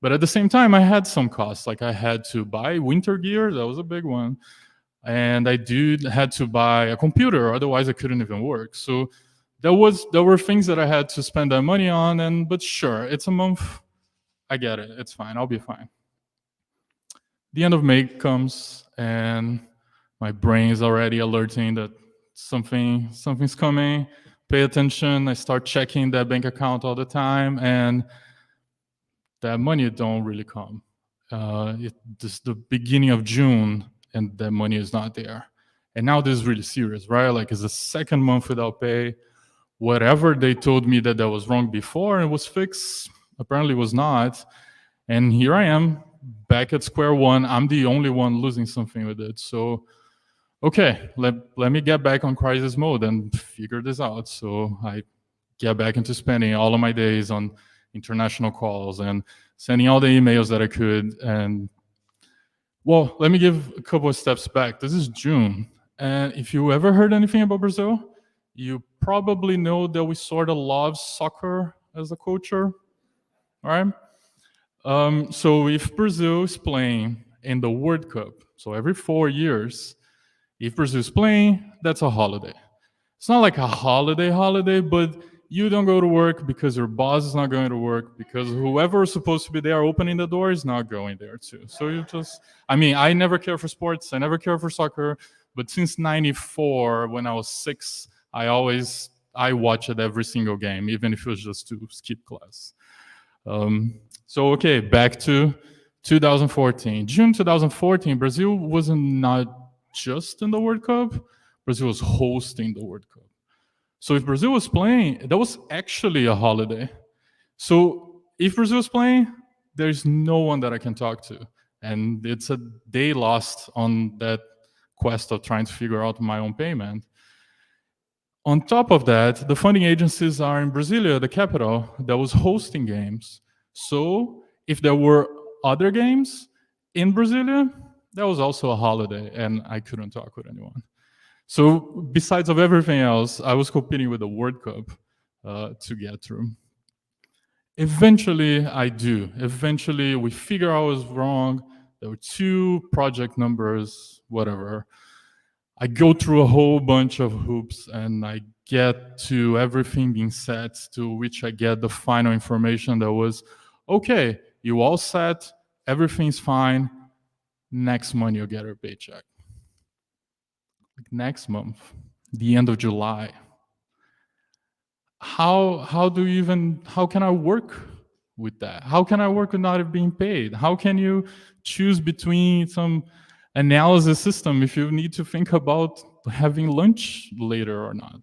But at the same time, I had some costs. Like I had to buy winter gear, that was a big one. And I had to buy a computer, otherwise I couldn't even work. So there were things that I had to spend that money on, but sure, it's a month. I get it, it's fine, I'll be fine. The end of May comes and my brain is already alerting that something's coming. Pay attention, I start checking that bank account all the time, and that money don't really come. It's the beginning of June, and that money is not there. And now this is really serious, right? Like it's the second month without pay. Whatever they told me that was wrong before and was fixed, apparently was not. And here I am, back at square one. I'm the only one losing something with it. So, okay, let me get back on crisis mode and figure this out. So I get back into spending all of my days on international calls and sending all the emails that I could. And well, let me give a couple of steps back. This is June. And if you ever heard anything about Brazil, you probably know that we sort of love soccer as a culture, all right? So if Brazil is playing in the World Cup, so every 4 years, if Brazil is playing, that's a holiday. It's not like a holiday, but you don't go to work because your boss is not going to work, because whoever is supposed to be there opening the door is not going there too. So I never cared for sports, I never cared for soccer, but since 94, when I was 6, I watched every single game, even if it was just to skip class. So okay, back to 2014. June 2014, Brazil was not just in the World Cup, Brazil was hosting the World Cup. So if Brazil was playing, that was actually a holiday. So if Brazil was playing, there's no one that I can talk to. And it's a day lost on that quest of trying to figure out my own payment. On top of that, the funding agencies are in Brasilia, the capital, that was hosting games. So if there were other games in Brasilia, that was also a holiday, and I couldn't talk with anyone. So besides of everything else, I was competing with the World Cup to get through. Eventually, I do. Eventually, we figure I was wrong. There were 2 project numbers, whatever. I go through a whole bunch of hoops, and I get to everything being set, to which I get the final information that was, okay, you all set, everything's fine. Next month, you'll get your paycheck. Like next month, the end of July. How can I work with that? How can I work with not being paid? How can you choose between some analysis system if you need to think about having lunch later or not?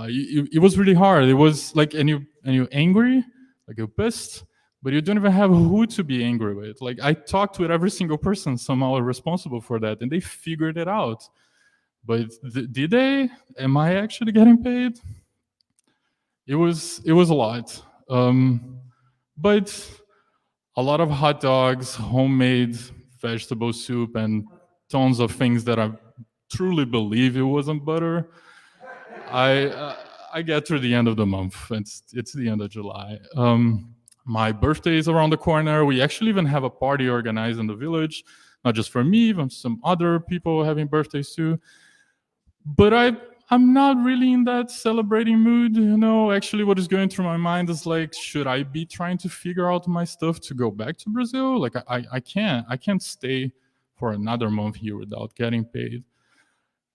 It was really hard. It was like, and you're angry, like you're pissed, but you don't even have who to be angry with. Like I talked with every single person somehow responsible for that, and they figured it out. But did they? Am I actually getting paid? It was a lot, but a lot of hot dogs, homemade vegetable soup, and tons of things that I truly believe it wasn't butter. I get through the end of the month. It's the end of July. My birthday is around the corner. We actually even have a party organized in the village, not just for me, but some other people having birthdays too. But I'm not really in that celebrating mood, you know. Actually, what is going through my mind is like, should I be trying to figure out my stuff to go back to Brazil? Like, I can't stay for another month here without getting paid.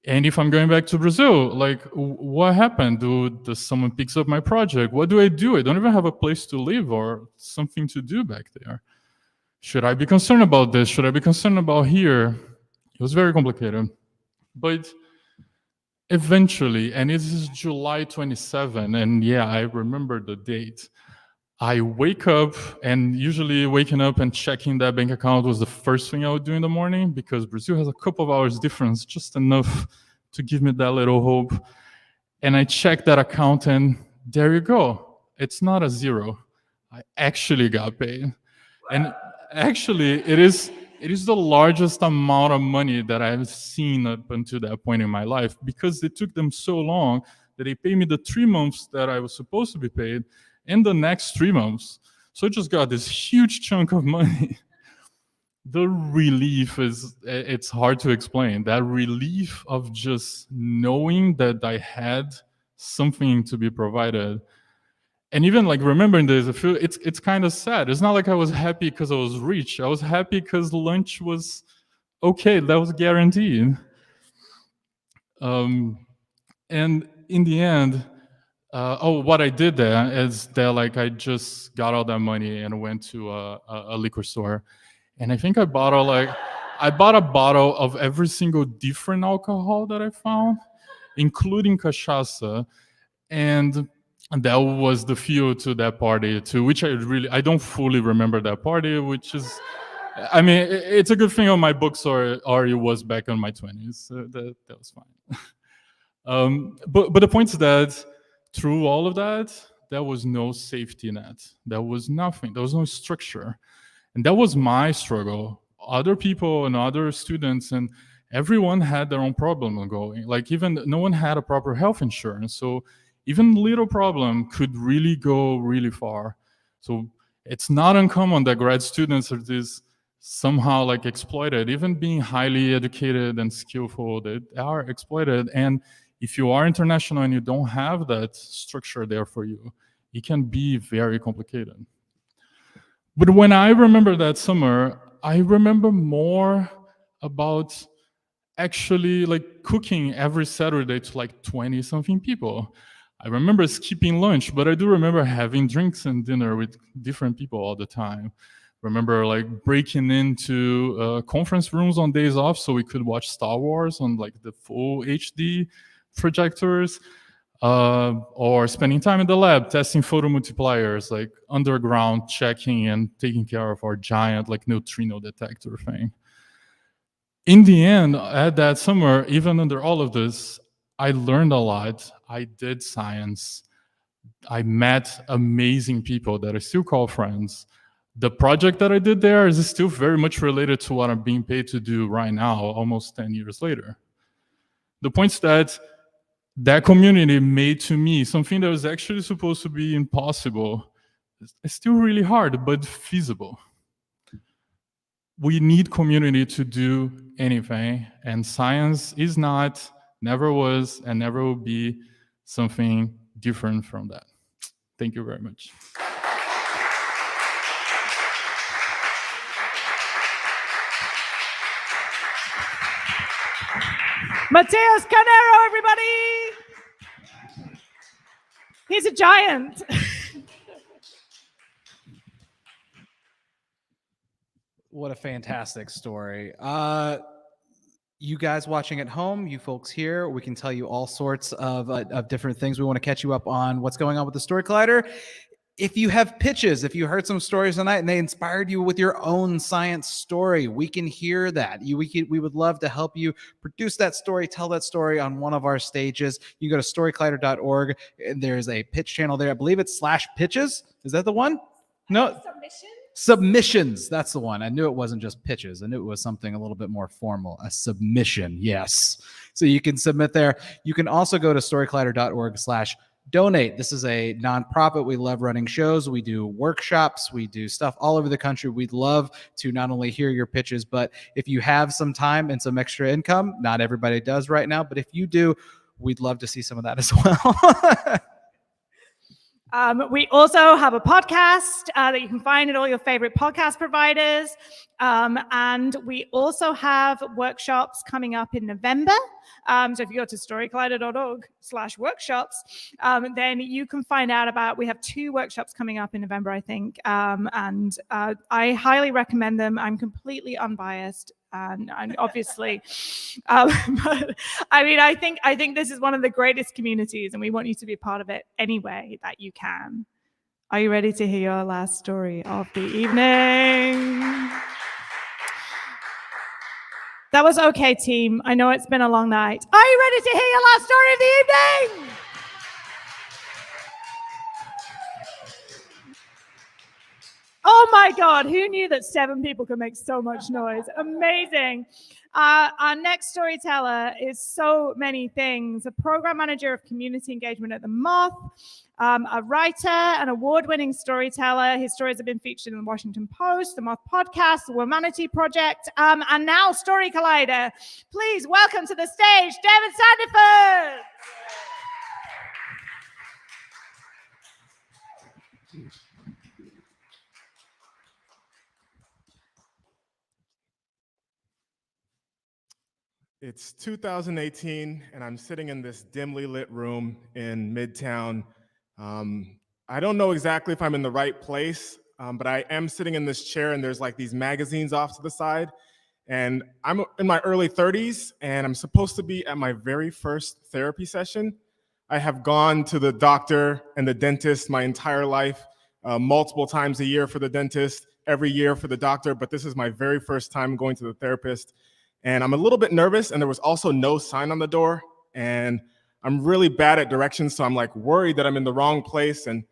And if I'm going back to Brazil, like, what happened? Does someone picks up my project? What do? I don't even have a place to live or something to do back there. Should I be concerned about this? Should I be concerned about here? It was very complicated. But eventually, and this is July 27, and yeah, I remember the date. I wake up, and usually waking up and checking that bank account was the first thing I would do in the morning, because Brazil has a couple of hours difference, just enough to give me that little hope. And I check that account, and there you go. It's not a zero. I actually got paid. And actually, it is the largest amount of money that I've seen up until that point in my life, because it took them so long that they paid me the 3 months that I was supposed to be paid in the next 3 months. So I just got this huge chunk of money. The relief it's hard to explain. That relief of just knowing that I had something to be provided. And even like remembering this, I feel it's kind of sad. It's not like I was happy because I was rich. I was happy because lunch was okay. That was guaranteed. And in the end, what I did there is that like I just got all that money and went to a liquor store, and I think I bought a bottle of every single different alcohol that I found, including cachaça, and that was the fuel to that party, to which I don't fully remember that party, which is, I mean, it's a good thing on my books or it was back in my 20s. So that was fine. But the point is that through all of that, there was no safety net. There was nothing. There was no structure. And that was my struggle. Other people and other students and everyone had their own problem ongoing. Like even no one had a proper health insurance. So even little problem could really go really far. So it's not uncommon that grad students are this somehow like exploited, even being highly educated and skillful, they are exploited. And if you are international and you don't have that structure there for you, it can be very complicated. But when I remember that summer, I remember more about actually like cooking every Saturday to like 20 something people. I remember skipping lunch, but I do remember having drinks and dinner with different people all the time. Remember like breaking into conference rooms on days off so we could watch Star Wars on like the full HD projectors, or spending time in the lab testing photo multipliers, like underground checking and taking care of our giant like neutrino detector thing. In the end, at that summer, even under all of this, I learned a lot. I did science. I met amazing people that I still call friends. The project that I did there is still very much related to what I'm being paid to do right now, almost 10 years later. The point is that community made to me something that was actually supposed to be impossible. It's still really hard, but feasible. We need community to do anything, and science is not, never was, and never will be something different from that. Thank you very much. Mateus Carnero, everybody! He's a giant. What a fantastic story. You guys watching at home, you folks here, we can tell you all sorts of different things. We want to catch you up on what's going on with the Story Collider. If you have pitches, if you heard some stories tonight and they inspired you with your own science story, we can hear that. We would love to help you produce that story, tell that story on one of our stages. You go to storycollider.org, and there's a pitch channel there. I believe it's /pitches. Is that the one? No. Submissions. That's the one. I knew it wasn't just pitches. I knew it was something a little bit more formal. A submission. Yes. So you can submit there. You can also go to storycollider.org/donate. This is a nonprofit. We love running shows. We do workshops. We do stuff all over the country. We'd love to not only hear your pitches, but if you have some time and some extra income, not everybody does right now, but if you do, we'd love to see some of that as well. We also have a podcast that you can find at all your favorite podcast providers. And we also have workshops coming up in November. So if you go to storycollider.org/workshops, then you can find out about, we have 2 workshops coming up in November, I think. And I highly recommend them. I'm completely unbiased. And obviously, but I mean, I think this is one of the greatest communities, and we want you to be a part of it any way that you can. Are you ready to hear your last story of the evening? That was okay, team. I know it's been a long night. Are you ready to hear your last story of the evening? Oh my God, who knew that 7 people could make so much noise? Amazing. Our next storyteller is so many things. A program manager of community engagement at the Moth, a writer, an award-winning storyteller. His stories have been featured in the Washington Post, the Moth Podcast, the Womanity Project, and now Story Collider. Please welcome to the stage, David Sandiford. It's 2018, and I'm sitting in this dimly lit room in Midtown. I don't know exactly if I'm in the right place, but I am sitting in this chair, and there's like these magazines off to the side. And I'm in my early 30s, and I'm supposed to be at my very first therapy session. I have gone to the doctor and the dentist my entire life, multiple times a year for the dentist, every year for the doctor, but this is my very first time going to the therapist. And I'm a little bit nervous, and there was also no sign on the door, and I'm really bad at directions, so I'm like worried that I'm in the wrong place, and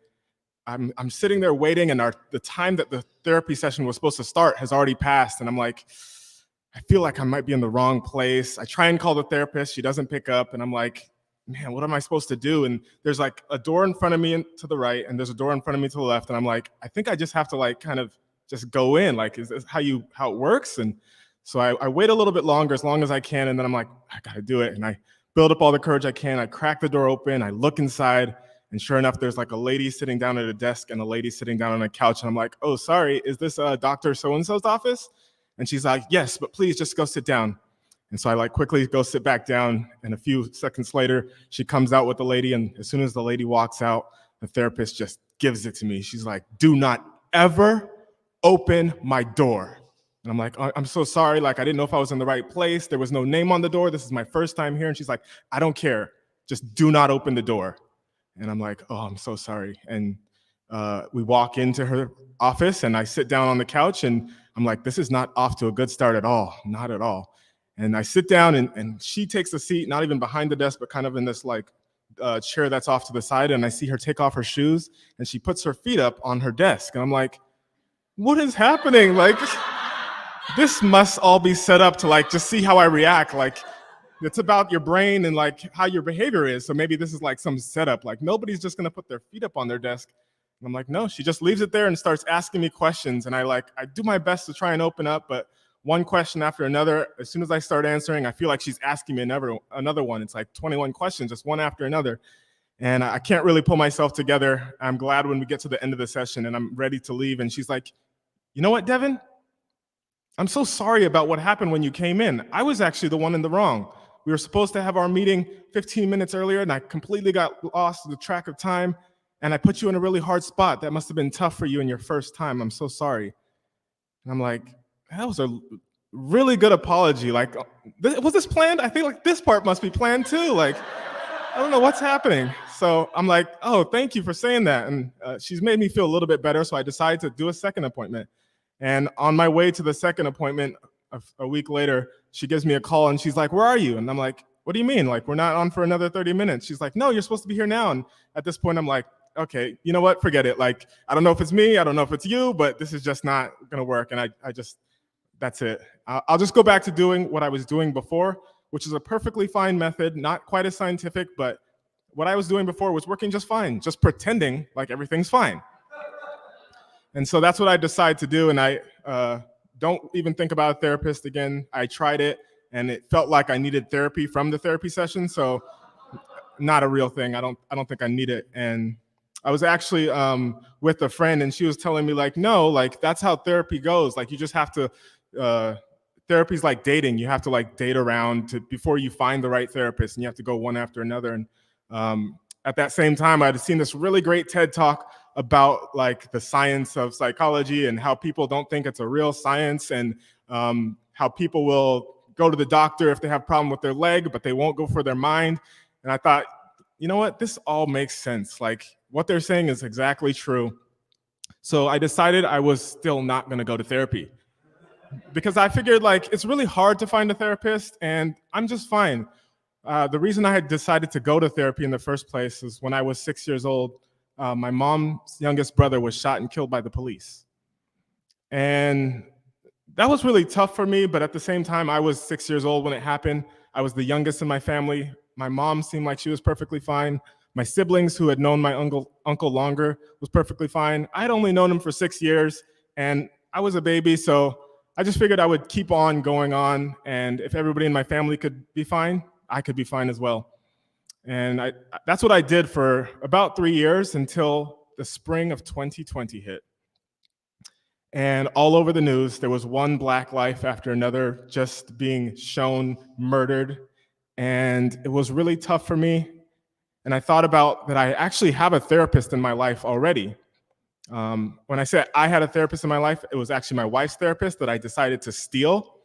I'm sitting there waiting, and the time that the therapy session was supposed to start has already passed, and I'm like, I feel like I might be in the wrong place. I try and call the therapist, she doesn't pick up, and I'm like, man, what am I supposed to do? And there's like a door in front of me to the right, and there's a door in front of me to the left, and I'm like, I think I just have to like kind of just go in, like, is this how it works? And so I wait a little bit longer, as long as I can, and then I'm like, I gotta do it. And I build up all the courage I can. I crack the door open, I look inside, and sure enough, there's like a lady sitting down at a desk and a lady sitting down on a couch. And I'm like, oh, sorry, is this Dr. So-and-so's office? And she's like, yes, but please just go sit down. And so I like quickly go sit back down, and a few seconds later, she comes out with the lady, and as soon as the lady walks out, the therapist just gives it to me. She's like, do not ever open my door. And I'm like, I'm so sorry. Like, I didn't know if I was in the right place. There was no name on the door. This is my first time here. And she's like, I don't care. Just do not open the door. And I'm like, oh, I'm so sorry. And we walk into her office, and I sit down on the couch, and I'm like, this is not off to a good start at all. Not at all. And I sit down and she takes a seat, not even behind the desk, but kind of in this like chair that's off to the side. And I see her take off her shoes and she puts her feet up on her desk. And I'm like, what is happening? Like, this must all be set up to like just see how I react. Like, it's about your brain and like how your behavior is. So maybe this is like some setup. Like, nobody's just gonna put their feet up on their desk. And I'm like, no, she just leaves it there and starts asking me questions. And I do my best to try and open up, but one question after another, as soon as I start answering, I feel like she's asking me another one. It's like 21 questions, just one after another. And I can't really pull myself together. I'm glad when we get to the end of the session and I'm ready to leave. And she's like, you know what, Devin? I'm so sorry about what happened when you came in. I was actually the one in the wrong. We were supposed to have our meeting 15 minutes earlier, and I completely got lost in the track of time, and I put you in a really hard spot. That must have been tough for you in your first time. I'm so sorry. And I'm like, that was a really good apology. Like, was this planned? I think like this part must be planned too. Like, I don't know what's happening. So I'm like, oh, thank you for saying that. And she's made me feel a little bit better. So I decided to do a second appointment. And on my way to the second appointment, a week later, she gives me a call and she's like, where are you? And I'm like, what do you mean? Like, we're not on for another 30 minutes. She's like, no, you're supposed to be here now. And at this point, I'm like, okay, you know what? Forget it. Like, I don't know if it's me. I don't know if it's you, but this is just not going to work. And I just, that's it. I'll just go back to doing what I was doing before, which is a perfectly fine method, not quite as scientific, but what I was doing before was working just fine, just pretending like everything's fine. And so that's what I decided to do. And I don't even think about a therapist again. I tried it and it felt like I needed therapy from the therapy session. So not a real thing. I don't think I need it. And I was actually with a friend and she was telling me like, no, like that's how therapy goes. Like you just have to, therapy's like dating. You have to like date around before you find the right therapist, and you have to go one after another. And at that same time, I had seen this really great TED talk about like the science of psychology and how people don't think it's a real science, and how people will go to the doctor if they have a problem with their leg, but they won't go for their mind. And I thought, you know what, this all makes sense. Like what they're saying is exactly true. So I decided I was still not going to go to therapy because I figured like it's really hard to find a therapist and I'm just fine. The reason I had decided to go to therapy in the first place is when I was 6 years old, my mom's youngest brother was shot and killed by the police. And that was really tough for me, but at the same time, I was 6 years old when it happened. I was the youngest in my family. My mom seemed like she was perfectly fine. My siblings, who had known my uncle longer, was perfectly fine. I had only known him for 6 years, and I was a baby, so I just figured I would keep on going on, and if everybody in my family could be fine, I could be fine as well. And that's what I did for about 3 years until the spring of 2020 hit. And all over the news, there was one Black life after another just being shown murdered. And it was really tough for me. And I thought about that I actually have a therapist in my life already. When I said I had a therapist in my life, it was actually my wife's therapist that I decided to steal.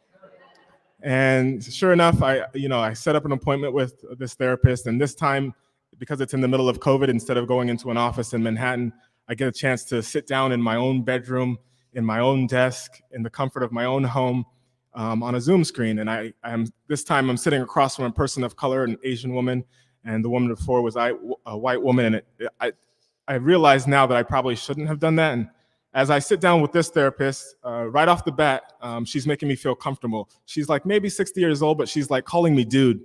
And sure enough, I set up an appointment with this therapist. And this time, because it's in the middle of COVID, instead of going into an office in Manhattan, I get a chance to sit down in my own bedroom, in my own desk, in the comfort of my own home, on a Zoom screen. And this time I'm sitting across from a person of color, an Asian woman, and the woman before was a white woman. And I realize now that I probably shouldn't have done that. And as I sit down with this therapist, right off the bat, she's making me feel comfortable. She's like maybe 60 years old, but she's like calling me dude.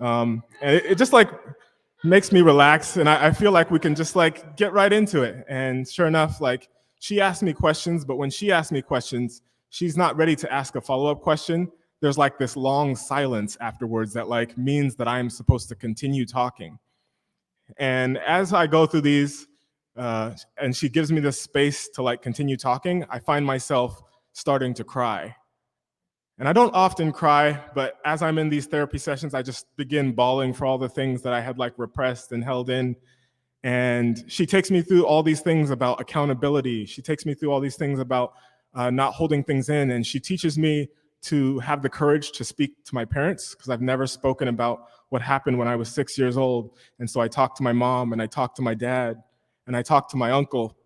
And it just like makes me relax. And I feel like we can just like get right into it. And sure enough, like she asked me questions, but when she asked me questions, she's not ready to ask a follow-up question. There's like this long silence afterwards that like means that I'm supposed to continue talking. And as I go through these, and she gives me this space to like continue talking, I find myself starting to cry. And I don't often cry, but as I'm in these therapy sessions, I just begin bawling for all the things that I had like repressed and held in. And she takes me through all these things about accountability. She takes me through all these things about not holding things in. And she teaches me to have the courage to speak to my parents, because I've never spoken about what happened when I was 6 years old. And so I talked to my mom, and I talked to my dad, and I talked to my uncle.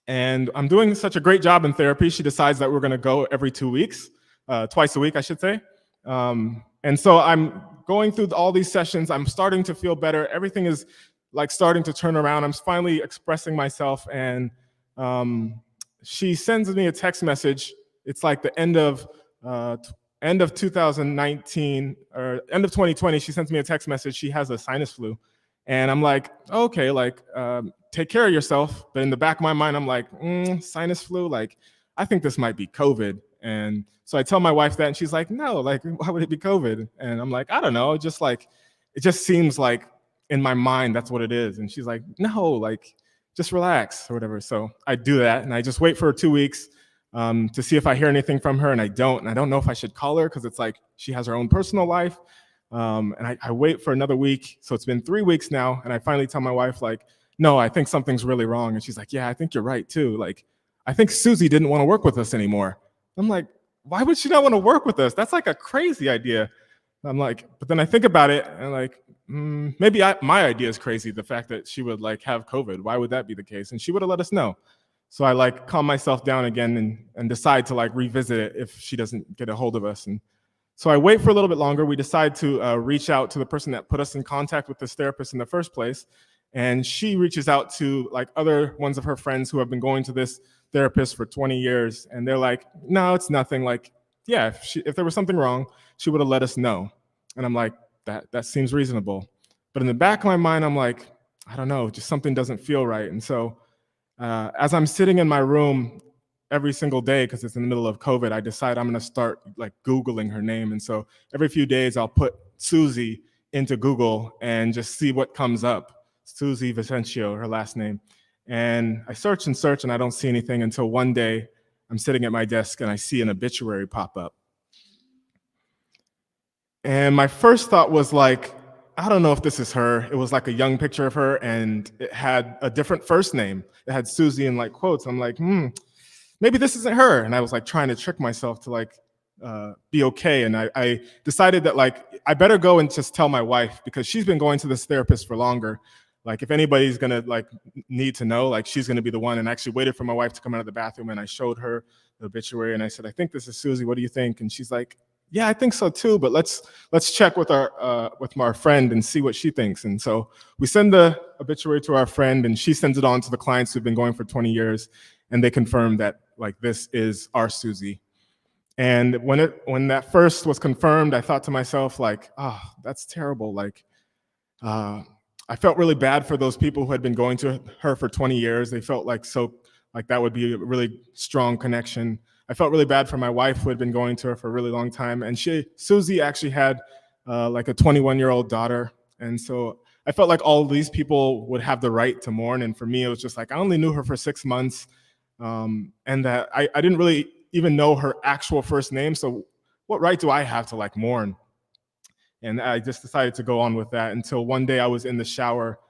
And I'm doing such a great job in therapy, she decides that we're going to go every 2 weeks, twice a week, I should say. And so I'm going through all these sessions. I'm starting to feel better. Everything is like starting to turn around. I'm finally expressing myself, and she sends me a text message. It's like the end of 2019 or end of 2020. She sends me a text message. She has a sinus flu, and I'm like, okay, like take care of yourself. But in the back of my mind, I'm like, sinus flu, like I think this might be COVID. And so I tell my wife that, and she's like, no, like why would it be COVID? And I'm like, I don't know, just like it just seems like in my mind that's what it is. And she's like, no, like just relax or whatever. So I do that, and I just wait for 2 weeks to see if I hear anything from her, and I don't know if I should call her because it's like she has her own personal life. And I wait for another week. So it's been 3 weeks now, and I finally tell my wife, like, no, I think something's really wrong. And she's like, yeah, I think you're right too. Like, I think Susie didn't want to work with us anymore. I'm like, why would she not want to work with us? That's like a crazy idea. I'm like, but then I think about it, and like, maybe my idea is crazy. The fact that she would like have COVID, why would that be the case? And she would have let us know. So I like calm myself down again and decide to like revisit it if she doesn't get a hold of us. And so I wait for a little bit longer. We decide to reach out to the person that put us in contact with this therapist in the first place. And she reaches out to like other ones of her friends who have been going to this therapist for 20 years. And they're like, no, it's nothing. Like, yeah, if there was something wrong, she would have let us know. And I'm like, that seems reasonable. But in the back of my mind, I'm like, I don't know, just something doesn't feel right. And so as I'm sitting in my room every single day, because it's in the middle of COVID, I decide I'm going to start like Googling her name. And so every few days, I'll put Susie into Google and just see what comes up. Susie Vicencio, her last name. And I search and search, and I don't see anything until one day I'm sitting at my desk and I see an obituary pop up. And my first thought was like, I don't know if this is her. It was like a young picture of her, and it had a different first name. It had Susie in like quotes. I'm like, maybe this isn't her. And I was like trying to trick myself to like be okay. And I decided that like I better go and just tell my wife, because she's been going to this therapist for longer. Like if anybody's gonna like need to know, like she's gonna be the one. And I actually waited for my wife to come out of the bathroom, and I showed her the obituary, and I said, I think this is Susie. What do you think? And she's like, yeah, I think so too, but let's check with our friend and see what she thinks. And so we send the obituary to our friend, and she sends it on to the clients who've been going for 20 years, and they confirm that like this is our Susie. And when that first was confirmed, I thought to myself like, oh, that's terrible. Like I felt really bad for those people who had been going to her for 20 years. They felt like that would be a really strong connection. I felt really bad for my wife, who had been going to her for a really long time. And Susie actually had like a 21-year-old daughter. And so I felt like all these people would have the right to mourn. And for me, it was just like, I only knew her for 6 months. And that I didn't really even know her actual first name. So what right do I have to like mourn? And I just decided to go on with that until one day I was in the shower,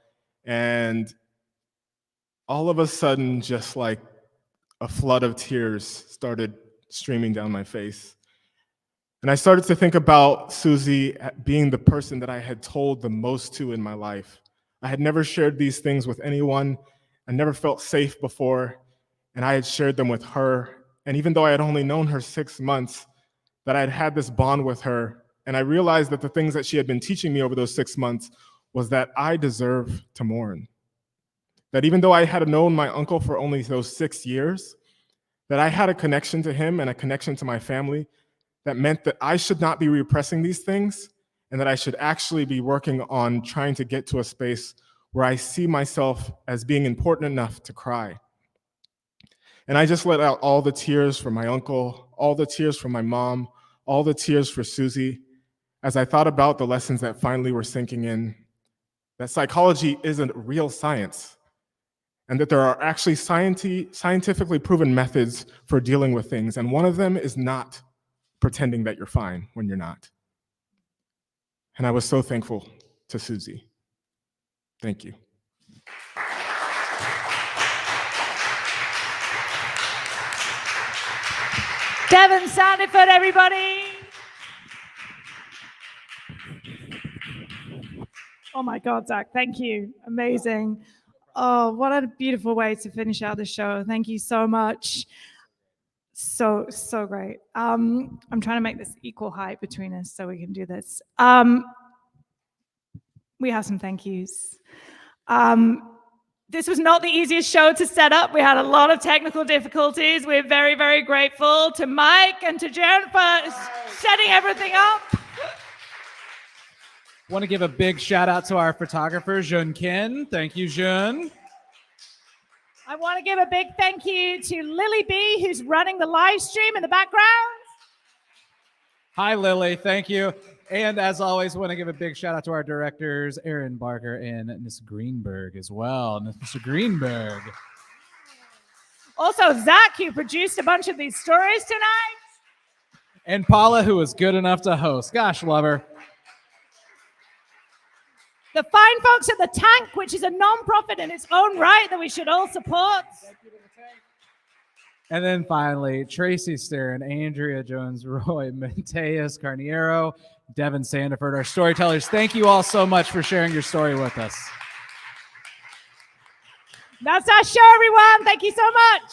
and all of a sudden, just like a flood of tears started streaming down my face. And I started to think about Susie being the person that I had told the most to in my life. I had never shared these things with anyone. I never felt safe before, and I had shared them with her. And even though I had only known her 6 months, that I had had this bond with her. And I realized that the things that she had been teaching me over those 6 months was that I deserve to mourn. That even though I had known my uncle for only those 6 years, that I had a connection to him and a connection to my family that meant that I should not be repressing these things, and that I should actually be working on trying to get to a space where I see myself as being important enough to cry. And I just let out all the tears from my uncle, all the tears from my mom, all the tears for Susie, as I thought about the lessons that finally were sinking in, that psychology isn't real science, and that there are actually scientifically proven methods for dealing with things. And one of them is not pretending that you're fine when you're not. And I was so thankful to Susie. Thank you. Devin Sandiford, everybody. Oh my God, Zack, thank you. Amazing. Oh, what a beautiful way to finish out the show. Thank you so much. So great. I'm trying to make this equal height between us so we can do this. We have some thank yous. This was not the easiest show to set up. We had a lot of technical difficulties. We're very, very grateful to Mike and to Jen for setting everything up. Want to give a big shout out to our photographer, Jun Kin. Thank you, Jun. I want to give a big thank you to Lily B, who's running the live stream in the background. Hi, Lily. Thank you. And as always, want to give a big shout out to our directors, Erin Barker and Miss Greenberg as well. Mr. Greenberg. Also, Zack, who produced a bunch of these stories tonight. And Paula, who was good enough to host. Gosh, love her. The fine folks at The Tank, which is a non-profit in its own right that we should all support. And then finally, Tracy Stern, Andrea Jones-Roy, Mateus Carniero, Devin Sandiford, our storytellers. Thank you all so much for sharing your story with us. That's our show, everyone. Thank you so much.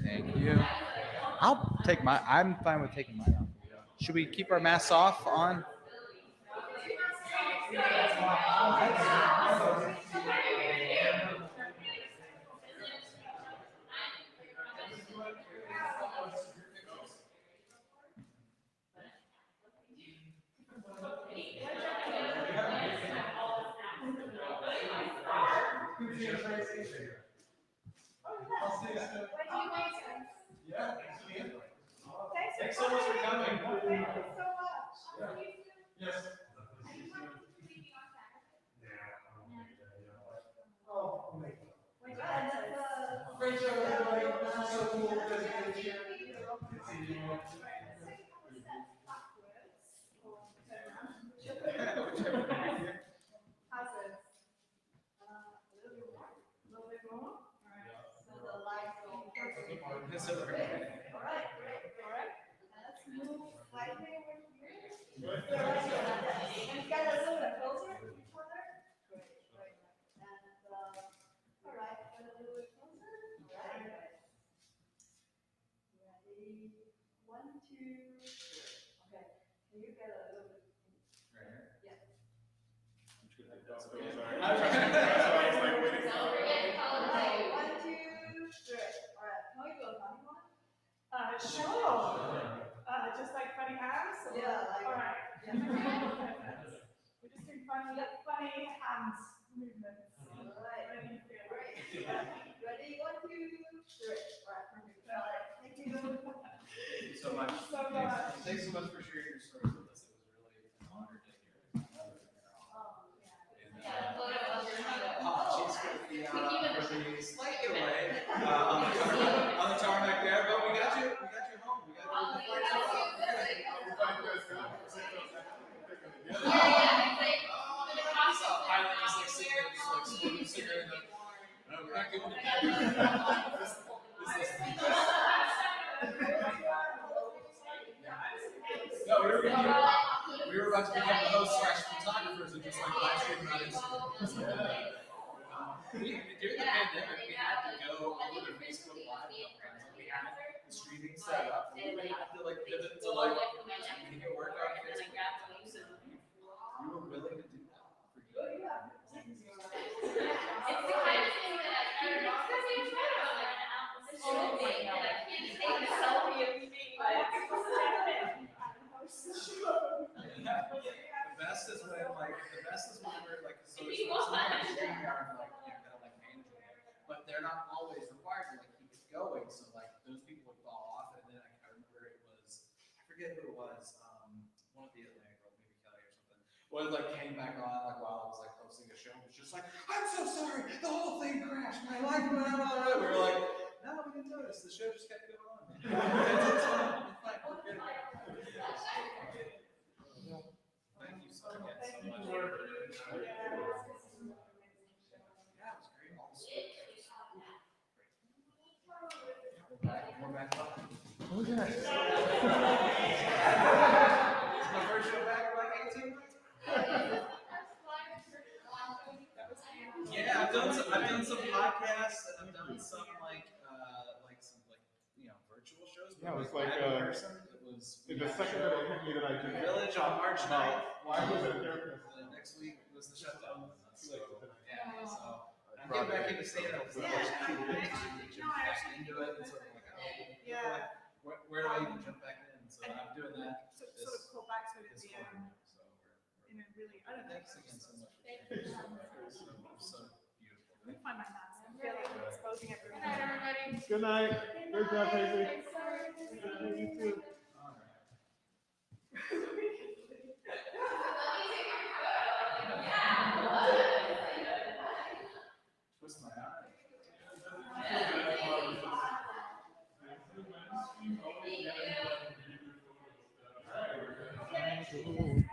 Thank you. I'm fine with taking mine off. Should we keep our masks off on? Thanks so much for coming. Thank you so much. Yes. Great show, everybody. This was so cool. How's it? A little bit more? All right. So the lights will perfectly. All right, great. All right. Let's move slightly over here. Sure. Just like funny hands? Yeah. All right. Yeah. We're just doing funny hands movements. All right. Ready? Ready? 1, 2, 3. All right. Perfect. All right. Thank you. Thank you so much. Thanks so much for sharing your stories with us. It was really an honor to hear it. Apologies for the slight delay on the tarmac there, but we got you home. We got the flight home. I saw a pilot just like smoking a cigarette in the. We're not giving No, we were about to become the host / photographers and just like live stream about Instagram. During the pandemic, we had to go over to Facebook Live. We had the streaming set up. We had to like pivot to like make it work on Facebook. We were willing to do that for you. It's the kind of thing that I heard because he was right about it. And I can't take a selfie of me. The best is when we're like so sometimes StreamYard like kind of like managing it, but they're not always required to like keep it going. So like those people would fall off, and then I remember it was I forget who it was, one of the Atlanta girls, maybe Kelly or something. Was like came back on like while I was like hosting a show, and was just like, I'm so sorry, the whole thing crashed, my life went on. We were like, no, we didn't notice. The show just kept going on. It's fine. We're good. Thank you so much. Yeah, it was great. We're back up. Okay. It's my first show back in like 18 months. Yeah, I've done some podcasts and I've done some virtual shows. Yeah, it was like it was the second that hit me that I did. Village on March 9th. Why was it there? Next week was the shutdown. So I came back into stand-up. Into it and sort of like, where do I even jump back in? So I'm doing that. Sort of pull back to it at the end. So we're In a really, I don't know. thanks again so much. So beautiful. Let me find my mask. I feel like I'm exposing everyone. Good night, everybody. Good night. Good job, Casey. You too. All right. Twist my eye. Thank you.